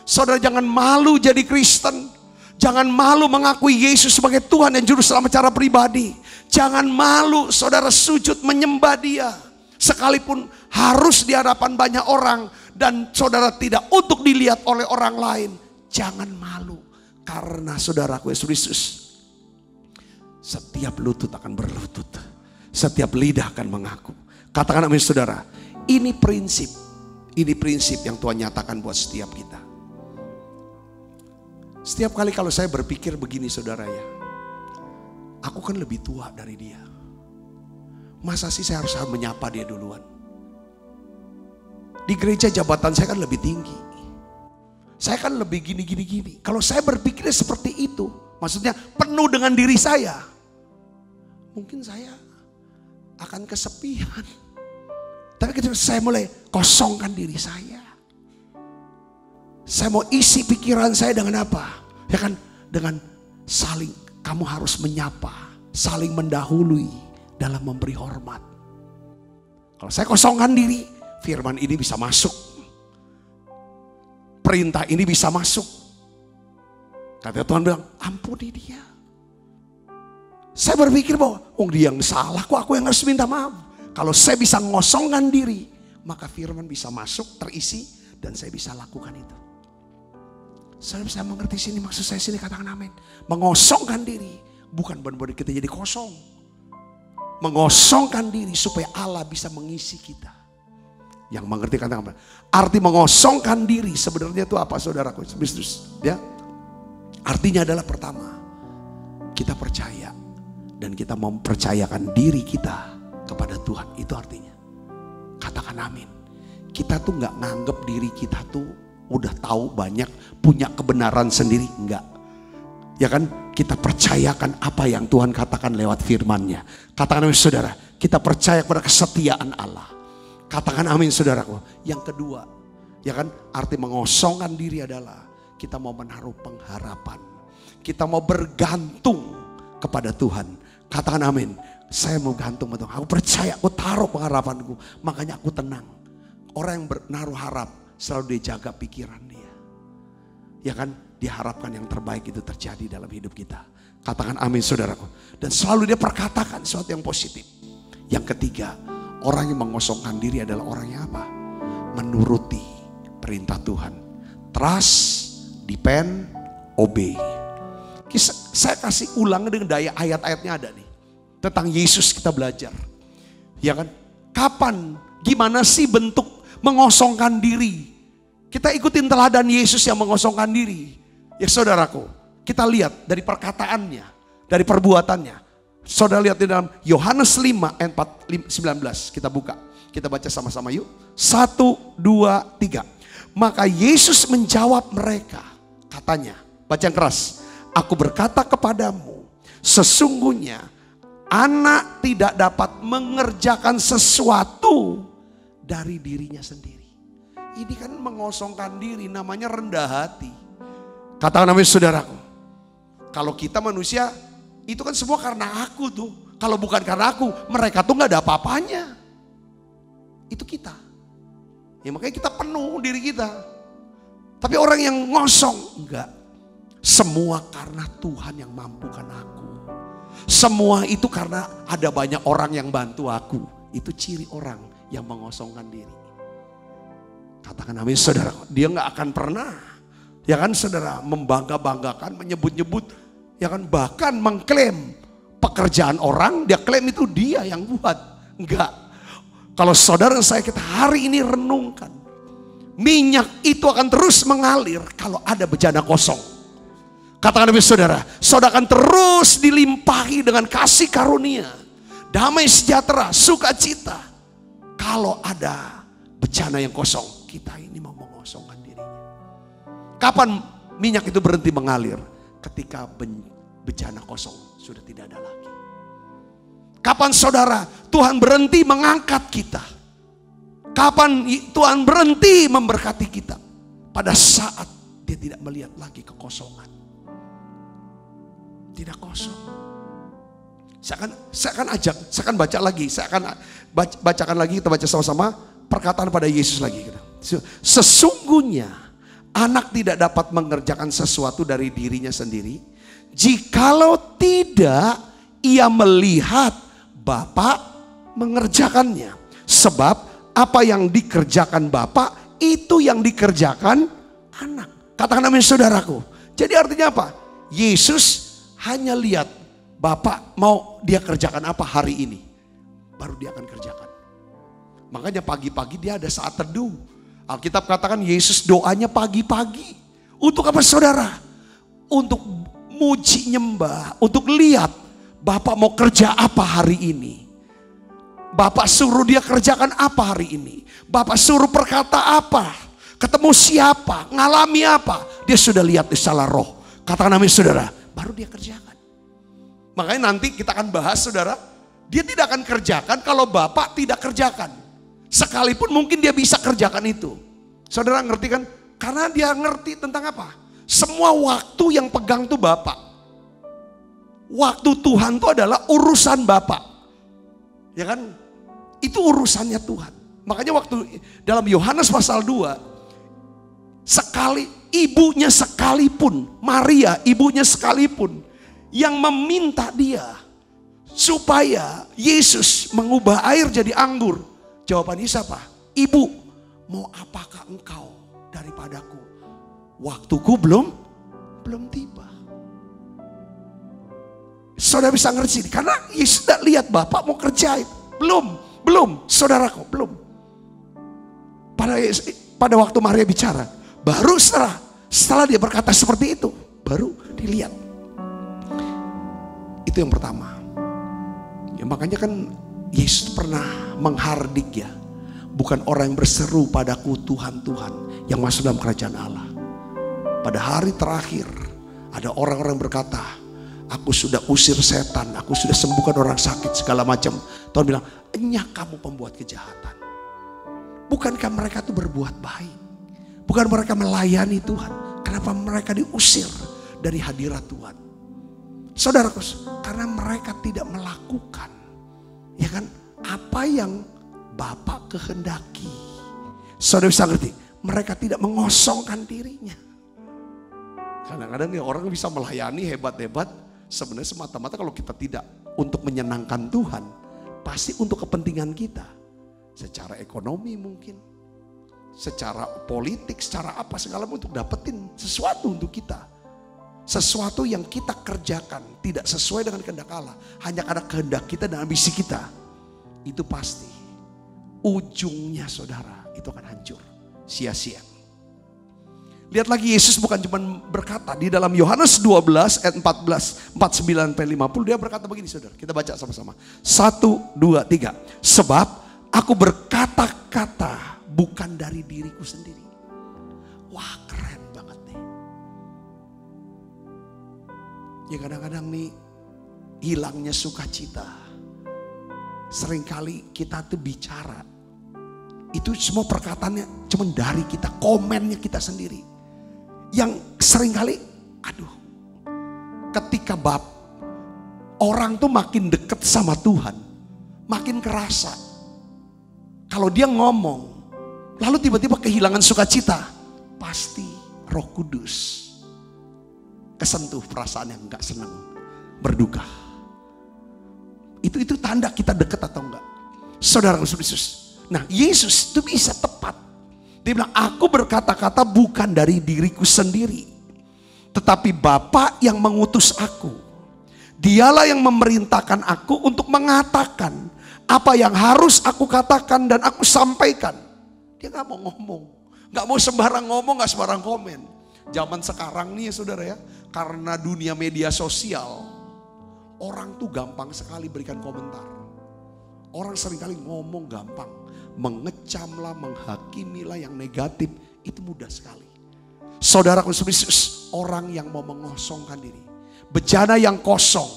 Saudara jangan malu jadi Kristen. Jangan malu mengakui Yesus sebagai Tuhan dan Juru Selamat secara pribadi. Jangan malu saudara sujud menyembah Dia. Sekalipun harus di hadapan banyak orang. Dan saudara tidak untuk dilihat oleh orang lain. Jangan malu. Karena saudaraku Yesus Kristus. Setiap lutut akan berlutut. Setiap lidah akan mengaku. Katakan amin saudara. Ini prinsip. Ini prinsip yang Tuhan nyatakan buat setiap kita. Setiap kali kalau saya berpikir begini saudara ya, aku kan lebih tua dari dia. Masa sih saya harus menyapa dia duluan? Di gereja jabatan saya kan lebih tinggi. Saya kan lebih gini. Kalau saya berpikirnya seperti itu, maksudnya penuh dengan diri saya, mungkin saya akan kesepian. Tapi ketika saya mulai kosongkan diri saya mau isi pikiran saya dengan apa? Ya kan, dengan saling, kamu harus menyapa, saling mendahului dalam memberi hormat. Kalau saya kosongkan diri, firman ini bisa masuk. Perintah ini bisa masuk. Kata Tuhan bilang, ampuni dia. Saya berpikir bahwa, dia yang salah, kok aku yang harus minta maaf. Kalau saya bisa ngosongkan diri, maka firman bisa masuk, terisi, dan saya bisa lakukan itu. Saudara bisa mengerti sini, maksud saya sini, katakan amin. Mengosongkan diri, bukan benar-benar kita jadi kosong. Mengosongkan diri supaya Allah bisa mengisi kita. Yang mengerti katakan amin. Arti mengosongkan diri sebenarnya itu apa, saudaraku? Ya, artinya adalah pertama, kita percaya dan kita mempercayakan diri kita kepada Tuhan. Itu artinya. Katakan amin. Kita tuh nggak nganggep diri kita tuh udah tahu banyak, punya kebenaran sendiri, enggak. Ya kan, kita percayakan apa yang Tuhan katakan lewat firman-Nya. Katakan amin saudara, kita percaya kepada kesetiaan Allah. Katakan amin saudaraku. Yang kedua, ya kan, arti mengosongkan diri adalah kita mau menaruh pengharapan. Kita mau bergantung kepada Tuhan. Katakan amin. Saya mau gantung betul. Aku percaya, aku taruh pengharapanku. Makanya aku tenang. Orang yang menaruh harap selalu dijaga pikiran dia. Ya kan, diharapkan yang terbaik itu terjadi dalam hidup kita. Katakan amin saudaraku. Dan selalu dia perkatakan sesuatu yang positif. Yang ketiga, orang yang mengosongkan diri adalah orang yang apa? Menuruti perintah Tuhan. Trust, depend, obey. Saya kasih ulang dengan daya ayat-ayatnya ada nih. Tentang Yesus kita belajar. Ya kan? Kapan, gimana sih bentuk mengosongkan diri? Kita ikutin teladan Yesus yang mengosongkan diri. Ya saudaraku, kita lihat dari perkataannya, dari perbuatannya. Saudara lihat di dalam Yohanes 5 ayat 19. Kita buka, kita baca sama-sama yuk. 1, 2, 3. Maka Yesus menjawab mereka, katanya, baca yang keras. Aku berkata kepadamu, sesungguhnya anak tidak dapat mengerjakan sesuatu dari dirinya sendiri. Ini kan mengosongkan diri, namanya rendah hati. Katakan amin saudaraku. Kalau kita manusia, itu kan semua karena aku tuh. Kalau bukan karena aku, mereka tuh gak ada apa-apanya. Itu kita. Ya makanya kita penuh diri kita. Tapi orang yang ngosong, enggak. Semua karena Tuhan yang mampukan aku. Semua itu karena ada banyak orang yang bantu aku. Itu ciri orang yang mengosongkan diri. Katakan amin saudara. Dia gak akan pernah, ya kan saudara, membangga-banggakan, menyebut-nyebut, ya kan, bahkan mengklaim pekerjaan orang, dia klaim itu dia yang buat. Enggak. Kalau saudara saya kita hari ini renungkan, minyak itu akan terus mengalir kalau ada bejana kosong. Katakan amin saudara, saudara akan terus dilimpahi dengan kasih karunia, damai sejahtera, sukacita. Kalau ada bejana yang kosong, kita ini mau mengosongkan dirinya. Kapan minyak itu berhenti mengalir? Ketika bejana kosong sudah tidak ada lagi. Kapan saudara Tuhan berhenti mengangkat kita? Kapan Tuhan berhenti memberkati kita? Pada saat dia tidak melihat lagi kekosongan. Tidak kosong. Saya akan baca lagi. Saya akan bacakan lagi, kita baca sama-sama perkataan pada Yesus lagi. Sesungguhnya anak tidak dapat mengerjakan sesuatu dari dirinya sendiri, jikalau tidak ia melihat Bapa mengerjakannya. Sebab apa yang dikerjakan Bapa, itu yang dikerjakan anak. Katakan amin saudaraku. Jadi artinya apa? Yesus hanya lihat Bapak mau dia kerjakan apa hari ini, baru dia akan kerjakan. Makanya pagi-pagi dia ada saat teduh. Alkitab katakan Yesus doanya pagi-pagi. Untuk apa saudara? Untuk muji nyembah, untuk lihat Bapak mau kerja apa hari ini. Bapak suruh dia kerjakan apa hari ini. Bapak suruh berkata apa, ketemu siapa, ngalami apa. Dia sudah lihat di salah roh. Katakan amin saudara, baru dia kerjakan. Makanya nanti kita akan bahas saudara, dia tidak akan kerjakan kalau Bapak tidak kerjakan. Sekalipun mungkin dia bisa kerjakan itu. Saudara ngerti kan? Karena dia ngerti tentang apa? Semua waktu yang pegang tuh Bapak. Waktu Tuhan itu adalah urusan Bapak. Ya kan? Itu urusannya Tuhan. Makanya waktu dalam Yohanes pasal 2, sekali ibunya sekalipun, Maria ibunya sekalipun, yang meminta dia supaya Yesus mengubah air jadi anggur. Jawaban Yesus apa? Ibu, mau apakah engkau daripadaku? waktuku belum tiba. Saudara bisa ngerti karena Yesus tidak lihat Bapak mau kerja. Belum, saudaraku, belum. Pada waktu Maria bicara, baru setelah dia berkata seperti itu, baru dilihat. Itu yang pertama. Ya, makanya kan Yesus pernah menghardik ya, bukan orang yang berseru padaku Tuhan, Tuhan, yang masuk dalam kerajaan Allah. Pada hari terakhir ada orang-orang berkata, aku sudah usir setan, aku sudah sembuhkan orang sakit segala macam. Tuhan bilang, enyah kamu pembuat kejahatan. Bukankah mereka itu berbuat baik? Bukan mereka melayani Tuhan? Kenapa mereka diusir dari hadirat Tuhan? Saudaraku, karena mereka tidak melakukan, ya kan, apa yang Bapa kehendaki. Saudara bisa ngerti? Mereka tidak mengosongkan dirinya. Kadang-kadang nih orang bisa melayani hebat-hebat, sebenarnya semata-mata kalau kita tidak untuk menyenangkan Tuhan, pasti untuk kepentingan kita. Secara ekonomi mungkin, secara politik, secara apa segala untuk dapetin sesuatu untuk kita. Sesuatu yang kita kerjakan tidak sesuai dengan kehendak Allah, hanya karena kehendak kita dan ambisi kita. Itu pasti ujungnya saudara itu akan hancur, sia-sia. Lihat lagi Yesus bukan cuma berkata di dalam Yohanes 12 ayat 49 sampai 50 dia berkata begini saudara. Kita baca sama-sama. 1, 2, 3. Sebab aku berkata-kata bukan dari diriku sendiri. Wah, keren banget nih. Ya kadang-kadang nih hilangnya sukacita. Seringkali kita tuh bicara. Itu semua perkataannya cuma dari kita, komennya kita sendiri. Yang seringkali, ketika orang tuh makin deket sama Tuhan, makin kerasa. Kalau dia ngomong, lalu tiba-tiba kehilangan sukacita, pasti Roh Kudus kesentuh perasaan yang enggak senang, berduka. Itu tanda kita deket atau enggak. Saudara Yesus. Nah, Yesus itu bisa tepat. Dia bilang, aku berkata-kata bukan dari diriku sendiri, tetapi Bapa yang mengutus aku. Dialah yang memerintahkan aku untuk mengatakan apa yang harus aku katakan dan aku sampaikan. Dia gak mau ngomong, gak mau sembarang ngomong, gak sembarang komen. Zaman sekarang nih ya saudara ya, karena dunia media sosial, orang tuh gampang sekali berikan komentar. Orang seringkali ngomong gampang, mengecamlah, menghakimilah yang negatif, itu mudah sekali. Saudara Yesus, orang yang mau mengosongkan diri, bejana yang kosong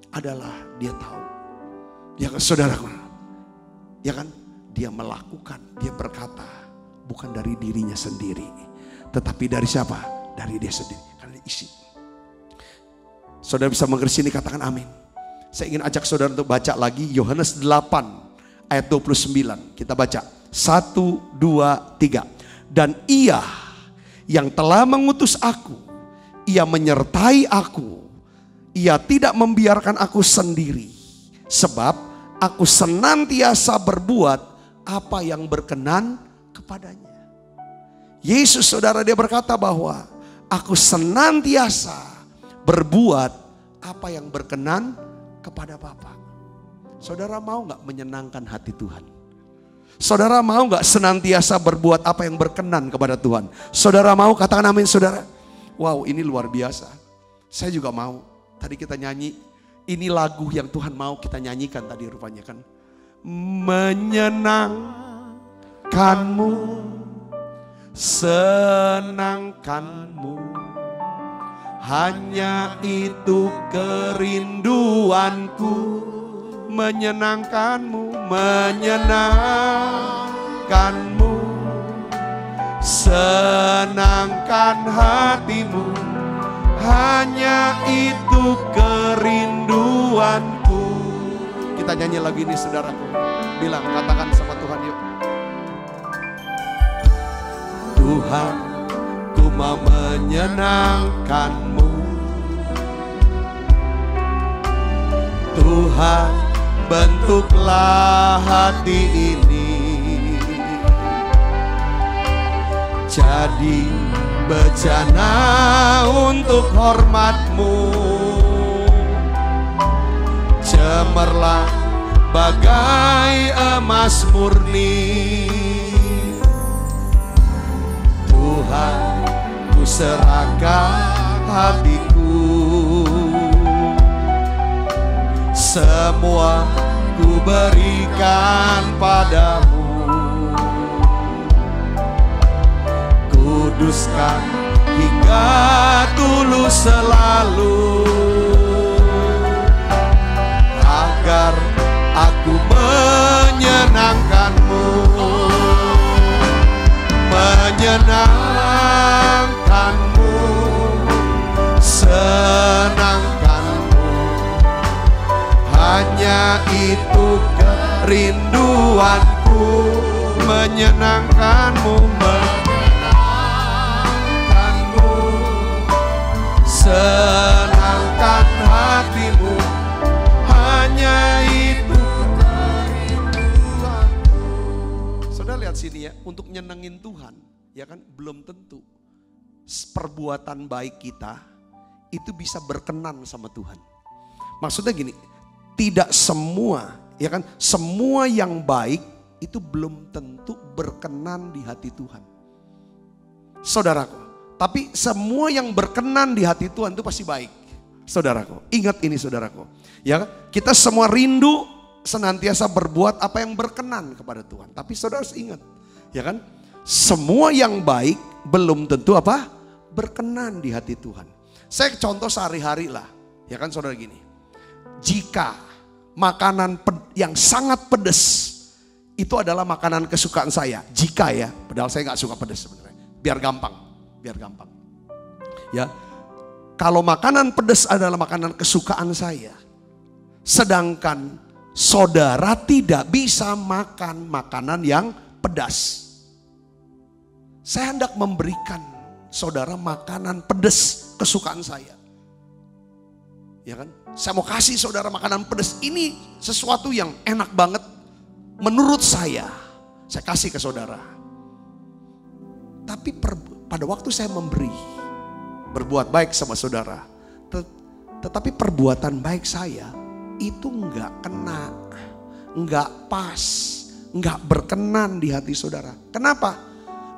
adalah dia tahu. Ya kan saudaraku, ya kan, dia melakukan, dia berkata bukan dari dirinya sendiri, tetapi dari siapa? Dari dia sendiri, karena dia isi. Saudara bisa mengerti ini, katakan amin. Saya ingin ajak saudara untuk baca lagi Yohanes 8 ayat 29. Kita baca 1, 2, 3. Dan ia yang telah mengutus aku, ia menyertai aku. Ia tidak membiarkan aku sendiri. Sebab aku senantiasa berbuat apa yang berkenan kepadanya. Yesus saudara dia berkata bahwa aku senantiasa berbuat apa yang berkenan kepada Bapa. Saudara mau gak menyenangkan hati Tuhan? Saudara mau gak senantiasa berbuat apa yang berkenan kepada Tuhan? Saudara mau? Katakan amin saudara. Wow, ini luar biasa. Saya juga mau. Tadi kita nyanyi, ini lagu yang Tuhan mau kita nyanyikan tadi rupanya kan. Menyenangkanmu, senangkanmu, hanya itu kerinduanku. Menyenangkanmu, menyenangkanmu, senangkan hatimu, hanya itu kerinduanku. Kita nyanyi lagu ini saudaraku. Bilang, katakan sama Tuhan yuk. Tuhan, ku mau menyenangkanmu. Tuhan, bentuklah hati ini jadi bejana untuk hormat-Mu. Cemerlang bagai emas murni. Tuhan, ku serahkan hatiku, semua ku berikan padamu. Kuduskan hingga tulus selalu, agar aku menyenangkan-Mu, menyenangkan-Mu, senangkan-Mu. Hanya itu kerinduanku, menyenangkan-Mu, menyenangkan-Mu, senangkan hati-Mu. Hanya itu kerinduanku. Saudara lihat sini ya, untuk nyenengin Tuhan, ya kan, belum tentu perbuatan baik kita itu bisa berkenan sama Tuhan. Maksudnya gini, tidak semua, ya kan, semua yang baik itu belum tentu berkenan di hati Tuhan. Saudaraku, tapi semua yang berkenan di hati Tuhan itu pasti baik. Saudaraku, ingat ini saudaraku. Ya, kita semua rindu senantiasa berbuat apa yang berkenan kepada Tuhan. Tapi saudara harus ingat, ya kan, semua yang baik belum tentu apa? Berkenan di hati Tuhan. Saya contoh sehari-hari lah, ya kan saudara gini. Jika makanan yang sangat pedas itu adalah makanan kesukaan saya. Jika ya, padahal saya gak suka pedas sebenarnya. Biar gampang. Ya, kalau makanan pedas adalah makanan kesukaan saya, sedangkan saudara tidak bisa makan makanan yang pedas, saya hendak memberikan saudara makanan pedas kesukaan saya. Ya kan? Saya mau kasih saudara makanan pedas. Ini sesuatu yang enak banget menurut saya. Saya kasih ke saudara. Tapi pada waktu saya memberi, berbuat baik sama saudara, tetapi perbuatan baik saya itu enggak kena, enggak pas, enggak berkenan di hati saudara. Kenapa?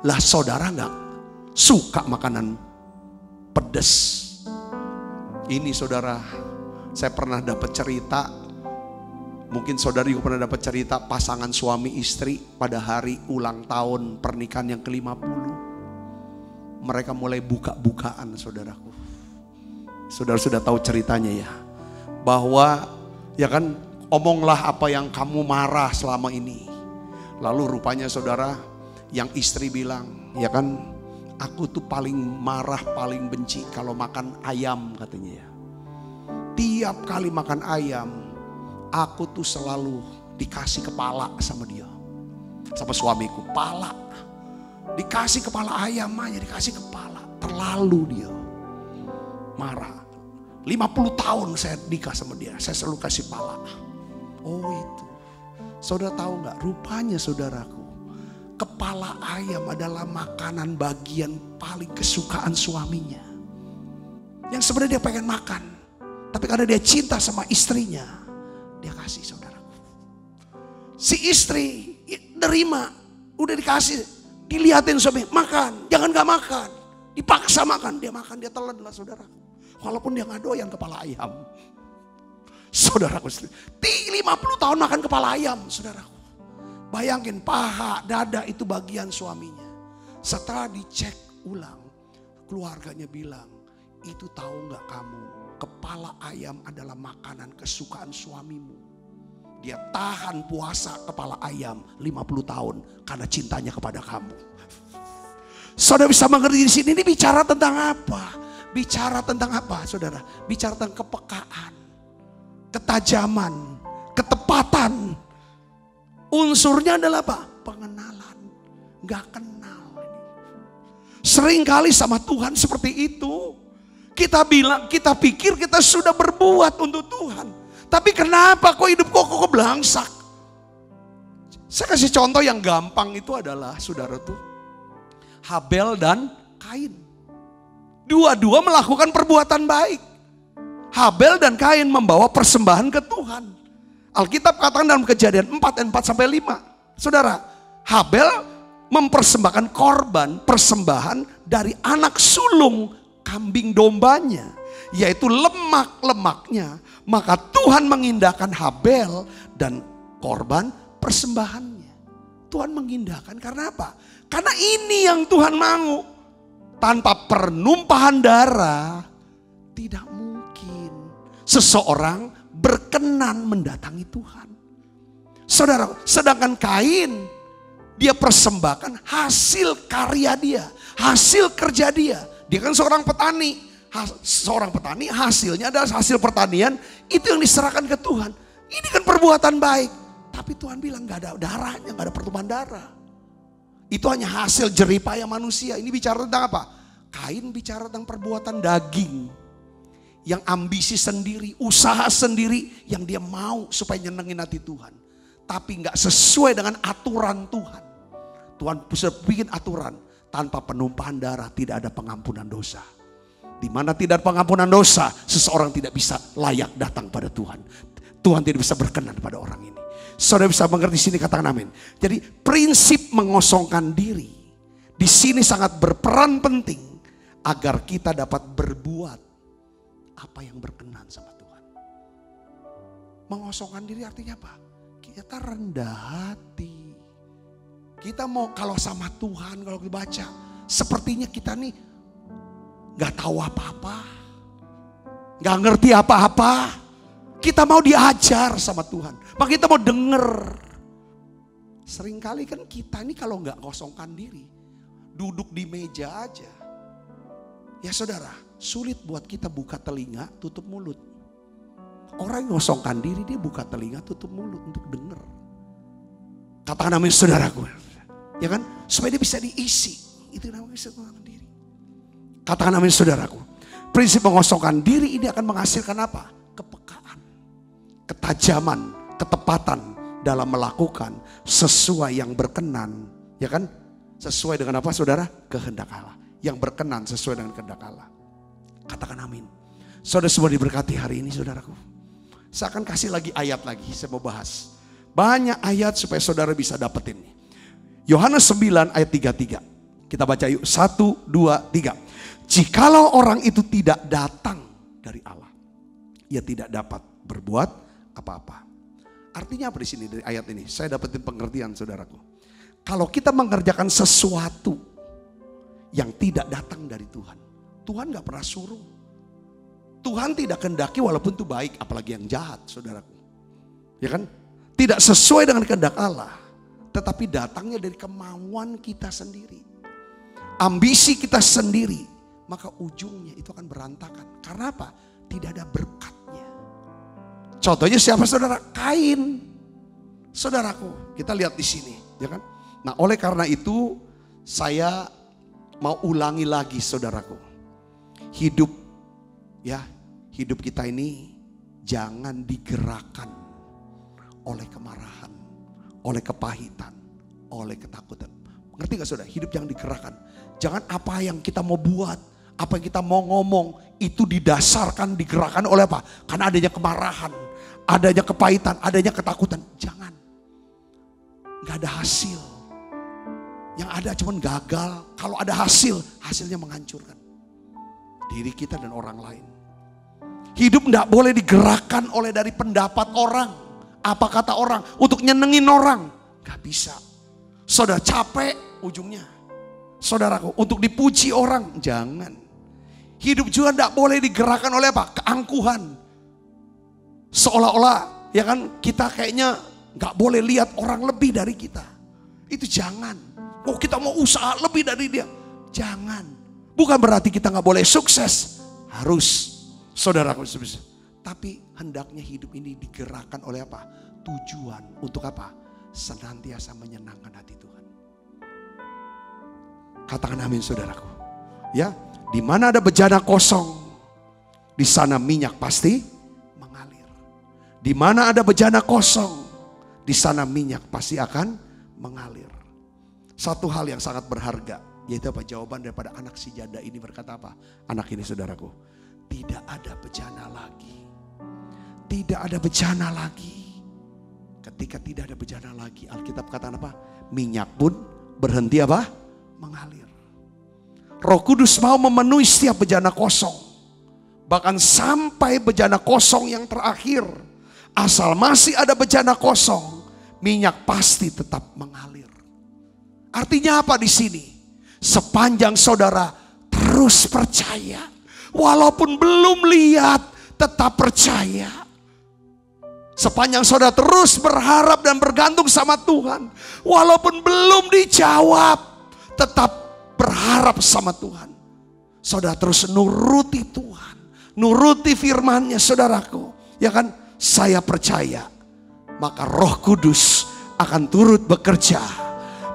Lah saudara enggak suka makanan pedas. Ini saudara, saya pernah dapat cerita, mungkin saudara juga pernah dapat cerita pasangan suami istri pada hari ulang tahun pernikahan yang ke-50. Mereka mulai buka-bukaan saudaraku. Saudara sudah tahu ceritanya ya. Bahwa ya kan, omonglah apa yang kamu marah selama ini. Lalu rupanya saudara, yang istri bilang, ya kan, aku tuh paling marah, paling benci kalau makan ayam katanya ya. Tiap kali makan ayam, aku tuh selalu dikasih kepala sama dia. Sama suamiku, pala. Dikasih kepala ayam aja, dikasih kepala. Terlalu dia marah. 50 tahun saya nikah sama dia, saya selalu kasih pala. Oh itu. Saudara tahu gak, rupanya saudaraku, kepala ayam adalah makanan bagian paling kesukaan suaminya. Yang sebenarnya dia pengen makan, tapi karena dia cinta sama istrinya, dia kasih saudaraku. Si istri nerima, udah dikasih, dilihatin suami, makan, jangan gak makan. Dipaksa makan, dia telan lah saudara. Walaupun dia gak doyan kepala ayam. Saudaraku, 50 tahun makan kepala ayam saudaraku. Bayangin, paha, dada itu bagian suaminya. Setelah dicek ulang, keluarganya bilang, itu tahu gak kamu, kepala ayam adalah makanan kesukaan suamimu. Dia tahan puasa kepala ayam 50 tahun karena cintanya kepada kamu. Saudara bisa mengerti di sini, ini bicara tentang apa? Bicara tentang apa, saudara? Bicara tentang kepekaan, ketajaman, ketepatan. Unsurnya adalah apa? Pengenalan. Gak kenal. Seringkali sama Tuhan seperti itu. Kita bilang, kita pikir kita sudah berbuat untuk Tuhan. Tapi kenapa kok hidup kok belangsak? Saya kasih contoh yang gampang itu adalah saudara tuh, Habel dan Kain. Dua-dua melakukan perbuatan baik. Habel dan Kain membawa persembahan ke Tuhan. Alkitab katakan dalam Kejadian 4 ayat 4 sampai 5. Saudara, Habel mempersembahkan korban persembahan dari anak sulung kambing dombanya, yaitu lemak-lemaknya. Maka Tuhan mengindahkan Habel dan korban persembahannya. Tuhan mengindahkan karena apa? Karena ini yang Tuhan mau. Tanpa pernumpahan darah tidak mungkin seseorang berkenan mendatangi Tuhan. Saudara, sedangkan Kain, dia persembahkan hasil karya dia, hasil kerja dia. Dia kan seorang petani. Seorang petani hasilnya adalah hasil pertanian, itu yang diserahkan ke Tuhan. Ini kan perbuatan baik. Tapi Tuhan bilang gak ada darahnya, gak ada pertumpahan darah. Itu hanya hasil jeripaya manusia. Ini bicara tentang apa? Kain bicara tentang perbuatan daging. Yang ambisi sendiri, usaha sendiri, yang dia mau supaya nyenengin hati Tuhan. Tapi gak sesuai dengan aturan Tuhan. Tuhan sudah bikin aturan. Tanpa penumpahan darah tidak ada pengampunan dosa. Di mana tidak ada pengampunan dosa, seseorang tidak bisa layak datang pada Tuhan. Tuhan tidak bisa berkenan pada orang ini. Saudara bisa mengerti sini, katakan amin. Jadi prinsip mengosongkan diri di sini sangat berperan penting agar kita dapat berbuat apa yang berkenan sama Tuhan. Mengosongkan diri artinya apa? Kita rendah hati. Kita mau kalau sama Tuhan, kalau dibaca, sepertinya kita nih gak tahu apa-apa, gak ngerti apa-apa. Kita mau diajar sama Tuhan, maka kita mau denger. Seringkali kan kita ini kalau gak kosongkan diri, duduk di meja aja. Ya saudara, sulit buat kita buka telinga, tutup mulut. Orang yang kosongkan diri, dia buka telinga, tutup mulut untuk denger. Katakan amin saudaraku. Ya kan, supaya dia bisa diisi. Itu namanya kosongkan diri. Katakan amin saudaraku. Prinsip mengosongkan diri ini akan menghasilkan apa? Kepekaan, ketajaman, ketepatan dalam melakukan sesuai yang berkenan. Ya kan? Sesuai dengan apa saudara? Kehendak Allah. Yang berkenan sesuai dengan kehendak Allah. Katakan amin. Saudara semua diberkati hari ini saudaraku. Saya akan kasih lagi ayat lagi, saya mau bahas. Banyak ayat supaya saudara bisa dapetin. Yohanes 9 ayat 33. Kita baca yuk, 1, 2, 3. Jikalau orang itu tidak datang dari Allah, ia tidak dapat berbuat apa-apa. Artinya apa di sini dari ayat ini? Saya dapetin pengertian saudaraku. Kalau kita mengerjakan sesuatu yang tidak datang dari Tuhan, Tuhan gak pernah suruh. Tuhan tidak kehendaki walaupun itu baik, apalagi yang jahat saudaraku. Ya kan? Tidak sesuai dengan kehendak Allah, tetapi datangnya dari kemauan kita sendiri. Ambisi kita sendiri, maka ujungnya itu akan berantakan. Karena apa? Tidak ada berkatnya. Contohnya siapa saudara? Kain. Saudaraku, kita lihat di sini, ya kan? Nah, oleh karena itu saya mau ulangi lagi saudaraku. Hidup kita ini jangan digerakkan oleh kemarahan, oleh kepahitan, oleh ketakutan. Ngerti gak saudara? Hidup yang digerakkan. Jangan apa yang kita mau buat, apa yang kita mau ngomong, itu didasarkan, digerakkan oleh apa? Karena adanya kemarahan, adanya kepahitan, adanya ketakutan. Jangan. Gak ada hasil. Yang ada cuma gagal. Kalau ada hasil, hasilnya menghancurkan diri kita dan orang lain. Hidup gak boleh digerakkan oleh dari pendapat orang, apa kata orang, untuk nyenengin orang. Gak bisa. Saudara capek ujungnya. Saudaraku, untuk dipuji orang, jangan. Hidup juga tidak boleh digerakkan oleh apa? Keangkuhan. Seolah-olah, ya kan, kita kayaknya nggak boleh lihat orang lebih dari kita. Itu jangan. Oh, kita mau usaha lebih dari dia. Jangan. Bukan berarti kita nggak boleh sukses. Harus, saudaraku. Tapi hendaknya hidup ini digerakkan oleh apa? Tujuan untuk apa? Senantiasa menyenangkan hati Tuhan. Katakan amin saudaraku. Ya, di mana ada bejana kosong, di sana minyak pasti mengalir. Di mana ada bejana kosong, di sana minyak pasti akan mengalir. Satu hal yang sangat berharga Yaitu apa? Jawaban daripada anak si janda ini berkata apa? Anak ini saudaraku, tidak ada bencana lagi. Tidak ada bencana lagi. Ketika tidak ada bencana lagi, Alkitab katakan apa? Minyak pun berhenti apa? Mengalir. Roh Kudus mau memenuhi setiap bejana kosong. Bahkan sampai bejana kosong yang terakhir. Asal masih ada bejana kosong, minyak pasti tetap mengalir. Artinya apa di sini? Sepanjang saudara terus percaya, walaupun belum lihat, tetap percaya. Sepanjang saudara terus berharap dan bergantung sama Tuhan, walaupun belum dijawab, tetap berharap sama Tuhan. Saudara terus nuruti Tuhan, nuruti firman-Nya saudaraku. Ya kan, saya percaya, maka Roh Kudus akan turut bekerja,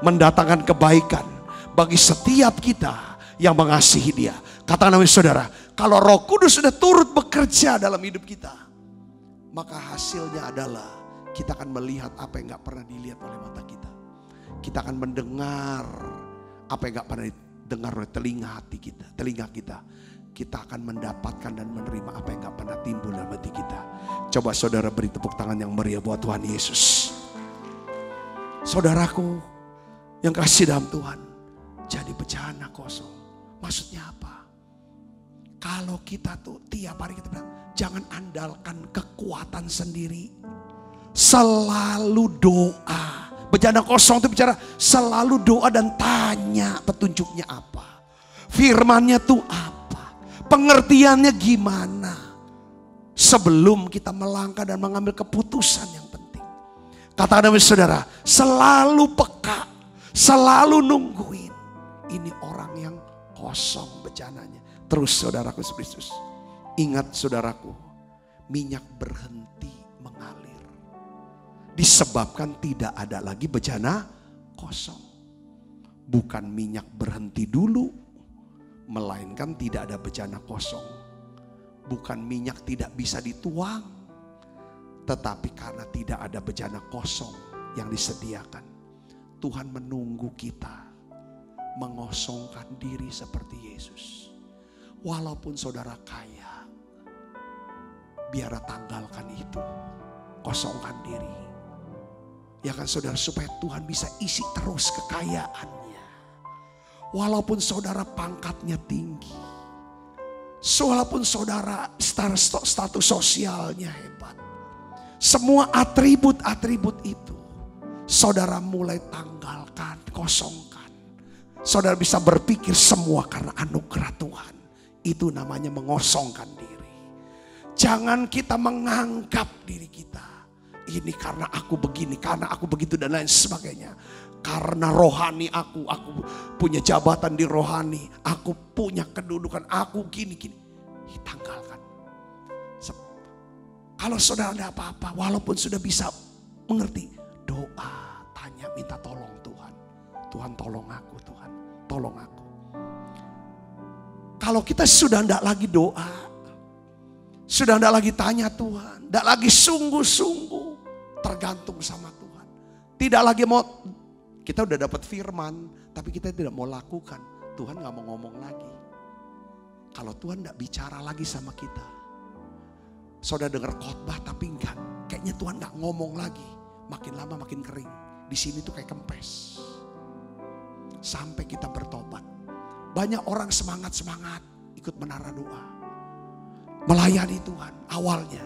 mendatangkan kebaikan bagi setiap kita yang mengasihi Dia. Katakan saudara, kalau Roh Kudus sudah turut bekerja dalam hidup kita, maka hasilnya adalah kita akan melihat apa yang gak pernah dilihat oleh mata kita. Kita akan mendengar apa yang gak pernah didengar oleh telinga kita. Kita akan mendapatkan dan menerima apa yang gak pernah timbul dalam hati kita. Coba saudara beri tepuk tangan yang meriah buat Tuhan Yesus. Saudaraku yang kasih dalam Tuhan, jadi bejana kosong. Maksudnya apa? Kalau kita tuh tiap hari kita bilang, jangan andalkan kekuatan sendiri. Selalu doa. Bejana kosong itu bicara selalu doa dan tanya petunjuknya apa. Firmannya tuh apa. Pengertiannya gimana. Sebelum kita melangkah dan mengambil keputusan yang penting. Katakan saudara, selalu peka. Selalu nungguin. Ini orang yang kosong bejananya. Terus saudaraku Kristus, ingat saudaraku, minyak berhenti mengalir. Disebabkan tidak ada lagi bejana kosong. Bukan minyak berhenti dulu, melainkan tidak ada bejana kosong. Bukan minyak tidak bisa dituang, tetapi karena tidak ada bejana kosong yang disediakan. Tuhan menunggu kita mengosongkan diri seperti Yesus. Walaupun saudara kaya, biar tanggalkan itu, kosongkan diri. Ya kan saudara, supaya Tuhan bisa isi terus kekayaannya. Walaupun saudara pangkatnya tinggi, walaupun saudara status sosialnya hebat, semua atribut-atribut itu saudara mulai tanggalkan, kosongkan. Saudara bisa berpikir semua karena anugerah Tuhan. Itu namanya mengosongkan diri. Jangan kita menganggap diri kita, ini karena aku begini, karena aku begitu dan lain sebagainya. Karena rohani aku punya jabatan di rohani, aku punya kedudukan, aku gini. Tanggalkan. Kalau saudara ada apa-apa, walaupun sudah bisa mengerti, doa, tanya, minta tolong Tuhan. Tuhan tolong aku, Tuhan tolong aku. Kalau kita sudah tidak lagi doa, sudah tidak lagi tanya Tuhan, tidak lagi sungguh-sungguh tergantung sama Tuhan. Tidak lagi mau, kita udah dapat firman, tapi kita tidak mau lakukan. Tuhan gak mau ngomong lagi. Kalau Tuhan tidak bicara lagi sama kita. Saudara dengar khotbah tapi enggak, kayaknya Tuhan gak ngomong lagi. Makin lama makin kering. Di sini tuh kayak kempes. Sampai kita bertobat. Banyak orang semangat-semangat ikut menara doa. Melayani Tuhan awalnya.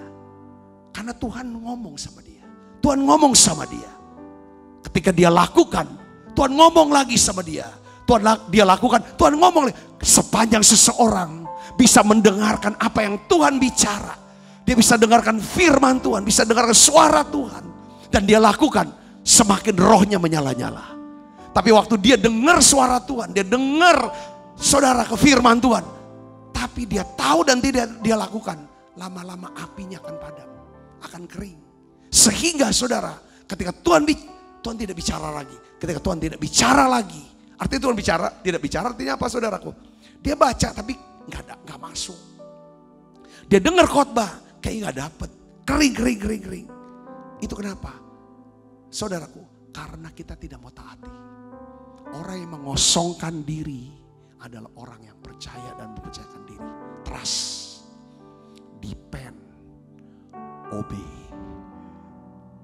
Karena Tuhan ngomong sama dia. Tuhan ngomong sama dia. Ketika dia lakukan, Tuhan ngomong lagi sama dia. Dia lakukan, Tuhan ngomong lagi. Sepanjang seseorang bisa mendengarkan apa yang Tuhan bicara. Dia bisa dengarkan firman Tuhan, bisa dengarkan suara Tuhan. Dan dia lakukan, semakin rohnya menyala-nyala. Tapi waktu dia dengar suara Tuhan, dia dengar saudara ke firman Tuhan. Tapi dia tahu dan tidak dia lakukan. Lama-lama apinya akan padam, akan kering. Sehingga saudara, ketika Tuhan tidak bicara lagi. Ketika Tuhan tidak bicara lagi. Artinya Tuhan tidak bicara artinya apa saudaraku? Dia baca tapi gak masuk. Dia dengar khotbah, kayaknya gak dapet. Kering. Itu kenapa? Saudaraku, karena kita tidak mau taati. Orang yang mengosongkan diri adalah orang yang percaya dan mempercayakan diri. Trust, depend, obey.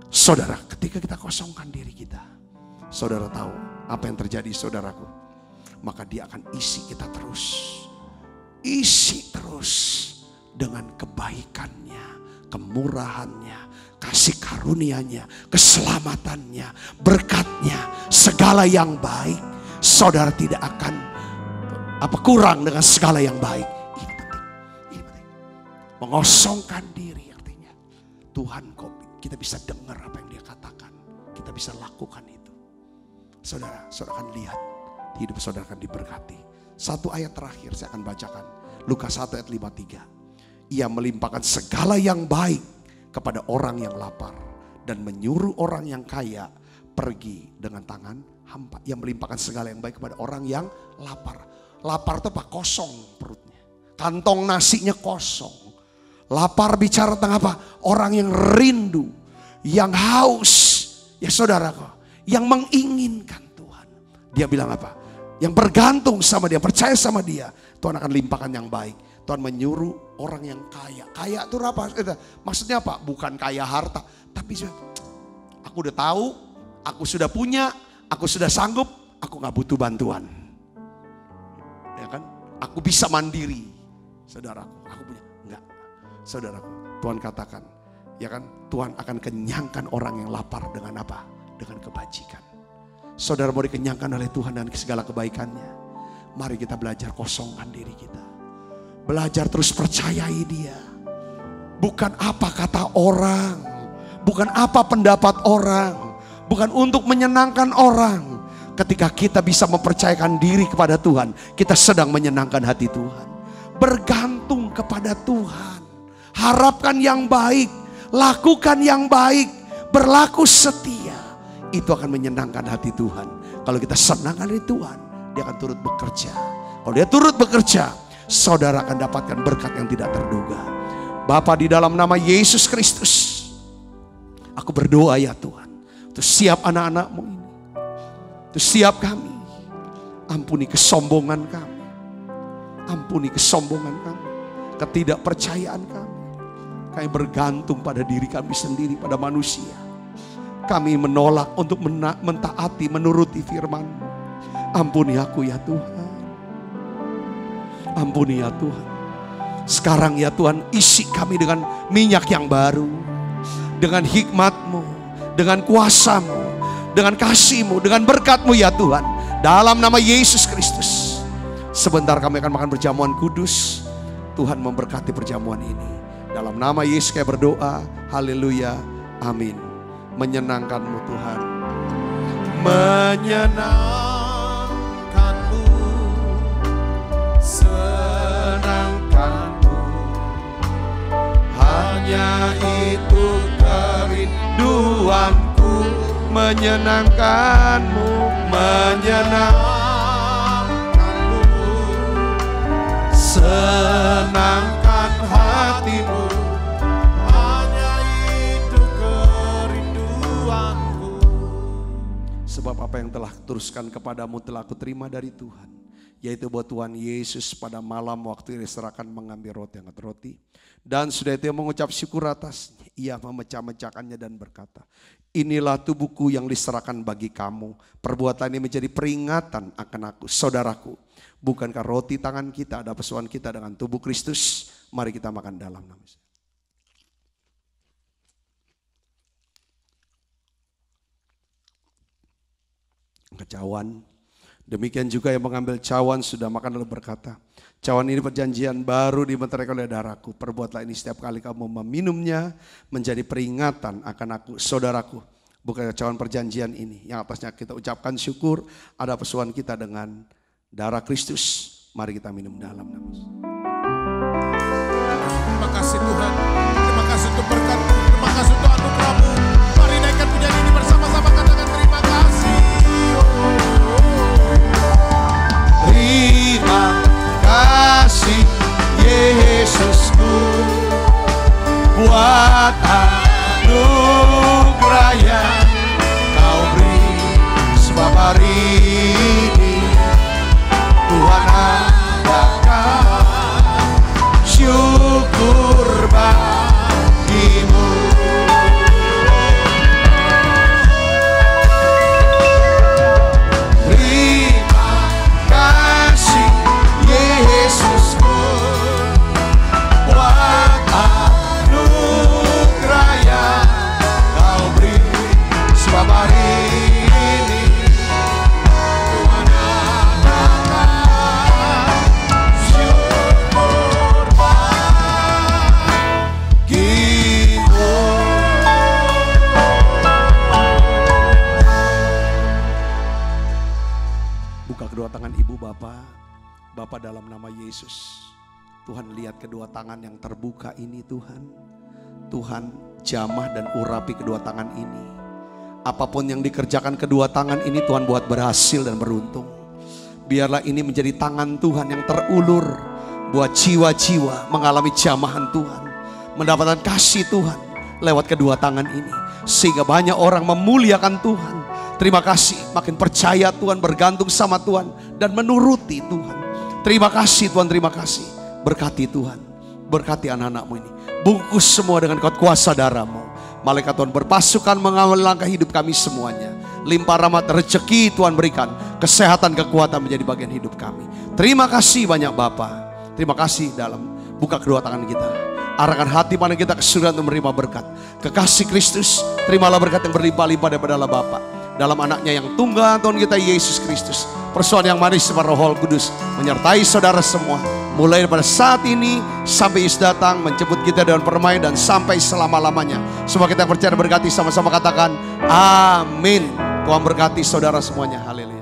Saudara, ketika kita kosongkan diri kita, saudara tahu apa yang terjadi, saudaraku? Maka dia akan isi kita terus. Isi terus dengan kebaikannya, kemurahannya, kasih karunia-Nya, keselamatannya, berkatnya, segala yang baik. Saudara tidak akan kurang dengan segala yang baik. Ini penting, ini penting. Mengosongkan diri artinya Tuhan kok kita bisa dengar apa yang Dia katakan, kita bisa lakukan itu. Saudara akan lihat hidup saudara akan diberkati. Satu ayat terakhir saya akan bacakan, Lukas 1 ayat 53. Ia melimpahkan segala yang baik kepada orang yang lapar dan menyuruh orang yang kaya pergi dengan tangan hampa. Ia melimpahkan segala yang baik kepada orang yang lapar. Lapar itu apa? Kosong perutnya. Kantong nasinya kosong. Lapar bicara tentang apa? Orang yang rindu, yang haus. Ya saudaraku, yang menginginkan Tuhan. Dia bilang apa? Yang bergantung sama Dia, percaya sama Dia, Tuhan akan limpahkan yang baik. Tuhan menyuruh orang yang kaya. Kaya itu apa? Maksudnya apa? Bukan kaya harta, tapi aku udah tahu, aku sudah punya, aku sudah sanggup, aku gak butuh bantuan. Ya kan? Aku bisa mandiri. Saudaraku, aku punya. Enggak. Saudaraku, Tuhan katakan, ya kan? Tuhan akan kenyangkan orang yang lapar dengan apa? Dengan kebajikan. Saudara mau dikenyangkan oleh Tuhan dan segala kebaikannya. Mari kita belajar kosongkan diri kita. Belajar terus percayai Dia. Bukan apa kata orang. Bukan apa pendapat orang. Bukan untuk menyenangkan orang. Ketika kita bisa mempercayakan diri kepada Tuhan, kita sedang menyenangkan hati Tuhan. Bergantung kepada Tuhan. Harapkan yang baik. Lakukan yang baik. Berlaku setia. Itu akan menyenangkan hati Tuhan. Kalau kita senang hati Tuhan, Dia akan turut bekerja. Kalau Dia turut bekerja, saudara akan dapatkan berkat yang tidak terduga. Bapa, di dalam nama Yesus Kristus, aku berdoa ya Tuhan, untuk siap anak-anak-Mu ini, untuk siap kami. Ampuni kesombongan kami. Ampuni kesombongan kami, ketidakpercayaan kami. Kami bergantung pada diri kami sendiri, pada manusia. Kami menolak untuk mentaati, menuruti firman-Mu. Ampuni aku ya Tuhan. Ampuni ya Tuhan. Sekarang ya Tuhan, isi kami dengan minyak yang baru. Dengan hikmat-Mu, dengan kuasa-Mu, dengan kasih-Mu, dengan berkat-Mu ya Tuhan. Dalam nama Yesus Kristus. Sebentar kami akan makan perjamuan kudus. Tuhan memberkati perjamuan ini. Dalam nama Yesus kami berdoa. Haleluya. Amin. Menyenangkan-Mu Tuhan. Menyenangkan-Mu, senangkan-Mu, hanya itu kerinduanku. Menyenangkan-Mu, menyenangkan-Mu, senangkan hati-Mu. Sebab apa yang telah teruskan kepadamu telah aku terima dari Tuhan. Yaitu bahwa Tuhan Yesus pada malam waktu diserahkan mengambil roti, angkat roti. Dan sudah itu mengucap syukur atasnya. Ia memecah-mecahkannya dan berkata, inilah tubuhku yang diserahkan bagi kamu. Perbuatan ini menjadi peringatan akan aku. Saudaraku, bukankah roti tangan kita ada persoalan kita dengan tubuh Kristus? Mari kita makan dalam nama Yesus. Cawan. Demikian juga yang mengambil cawan sudah makan lalu berkata, cawan ini perjanjian baru dimeteraikan oleh darahku. Perbuatlah ini setiap kali kamu meminumnya menjadi peringatan akan aku. Saudaraku, bukan cawan perjanjian ini yang atasnya kita ucapkan syukur ada persoalan kita dengan darah Kristus. Mari kita minum dalam nama Yesus. Terima kasih Tuhan. Terima kasih untuk berkat. Terima kasih untuk anugerah-Mu. Mari naikkan pujian ini bersama-sama, katakan terima kasih. Terima kasih Yesusku buat anugerah yang Kau beri, sebab hari Bapa, dalam nama Yesus, Tuhan lihat kedua tangan yang terbuka ini Tuhan. Tuhan jamah dan urapi kedua tangan ini. Apapun yang dikerjakan kedua tangan ini Tuhan buat berhasil dan beruntung. Biarlah ini menjadi tangan Tuhan yang terulur, buat jiwa-jiwa mengalami jamahan Tuhan, mendapatkan kasih Tuhan lewat kedua tangan ini. Sehingga banyak orang memuliakan Tuhan. Terima kasih, makin percaya Tuhan, bergantung sama Tuhan dan menuruti Tuhan. Terima kasih Tuhan, terima kasih. Berkati Tuhan, berkati anak-anak-Mu ini. Bungkus semua dengan kuasa darah-Mu. Malaikat Tuhan berpasukan mengawal langkah hidup kami semuanya. Limpah rahmat rezeki Tuhan berikan. Kesehatan, kekuatan menjadi bagian hidup kami. Terima kasih banyak Bapa. Terima kasih dalam buka kedua tangan kita. Arahkan hati pandang kita ke surga untuk menerima berkat. Kekasih Kristus, terimalah berkat yang berlimpah-limpah daripada Allah Bapa. Dalam anaknya yang tunggal Tuhan kita Yesus Kristus. Persoalan yang manis seperti Roh Kudus menyertai saudara semua. Mulai daripada saat ini sampai Yesus datang menjemput kita dengan permai dan sampai selama-lamanya. Semua kita percaya berkati, sama-sama katakan amin. Tuhan berkati saudara semuanya. Haleluya.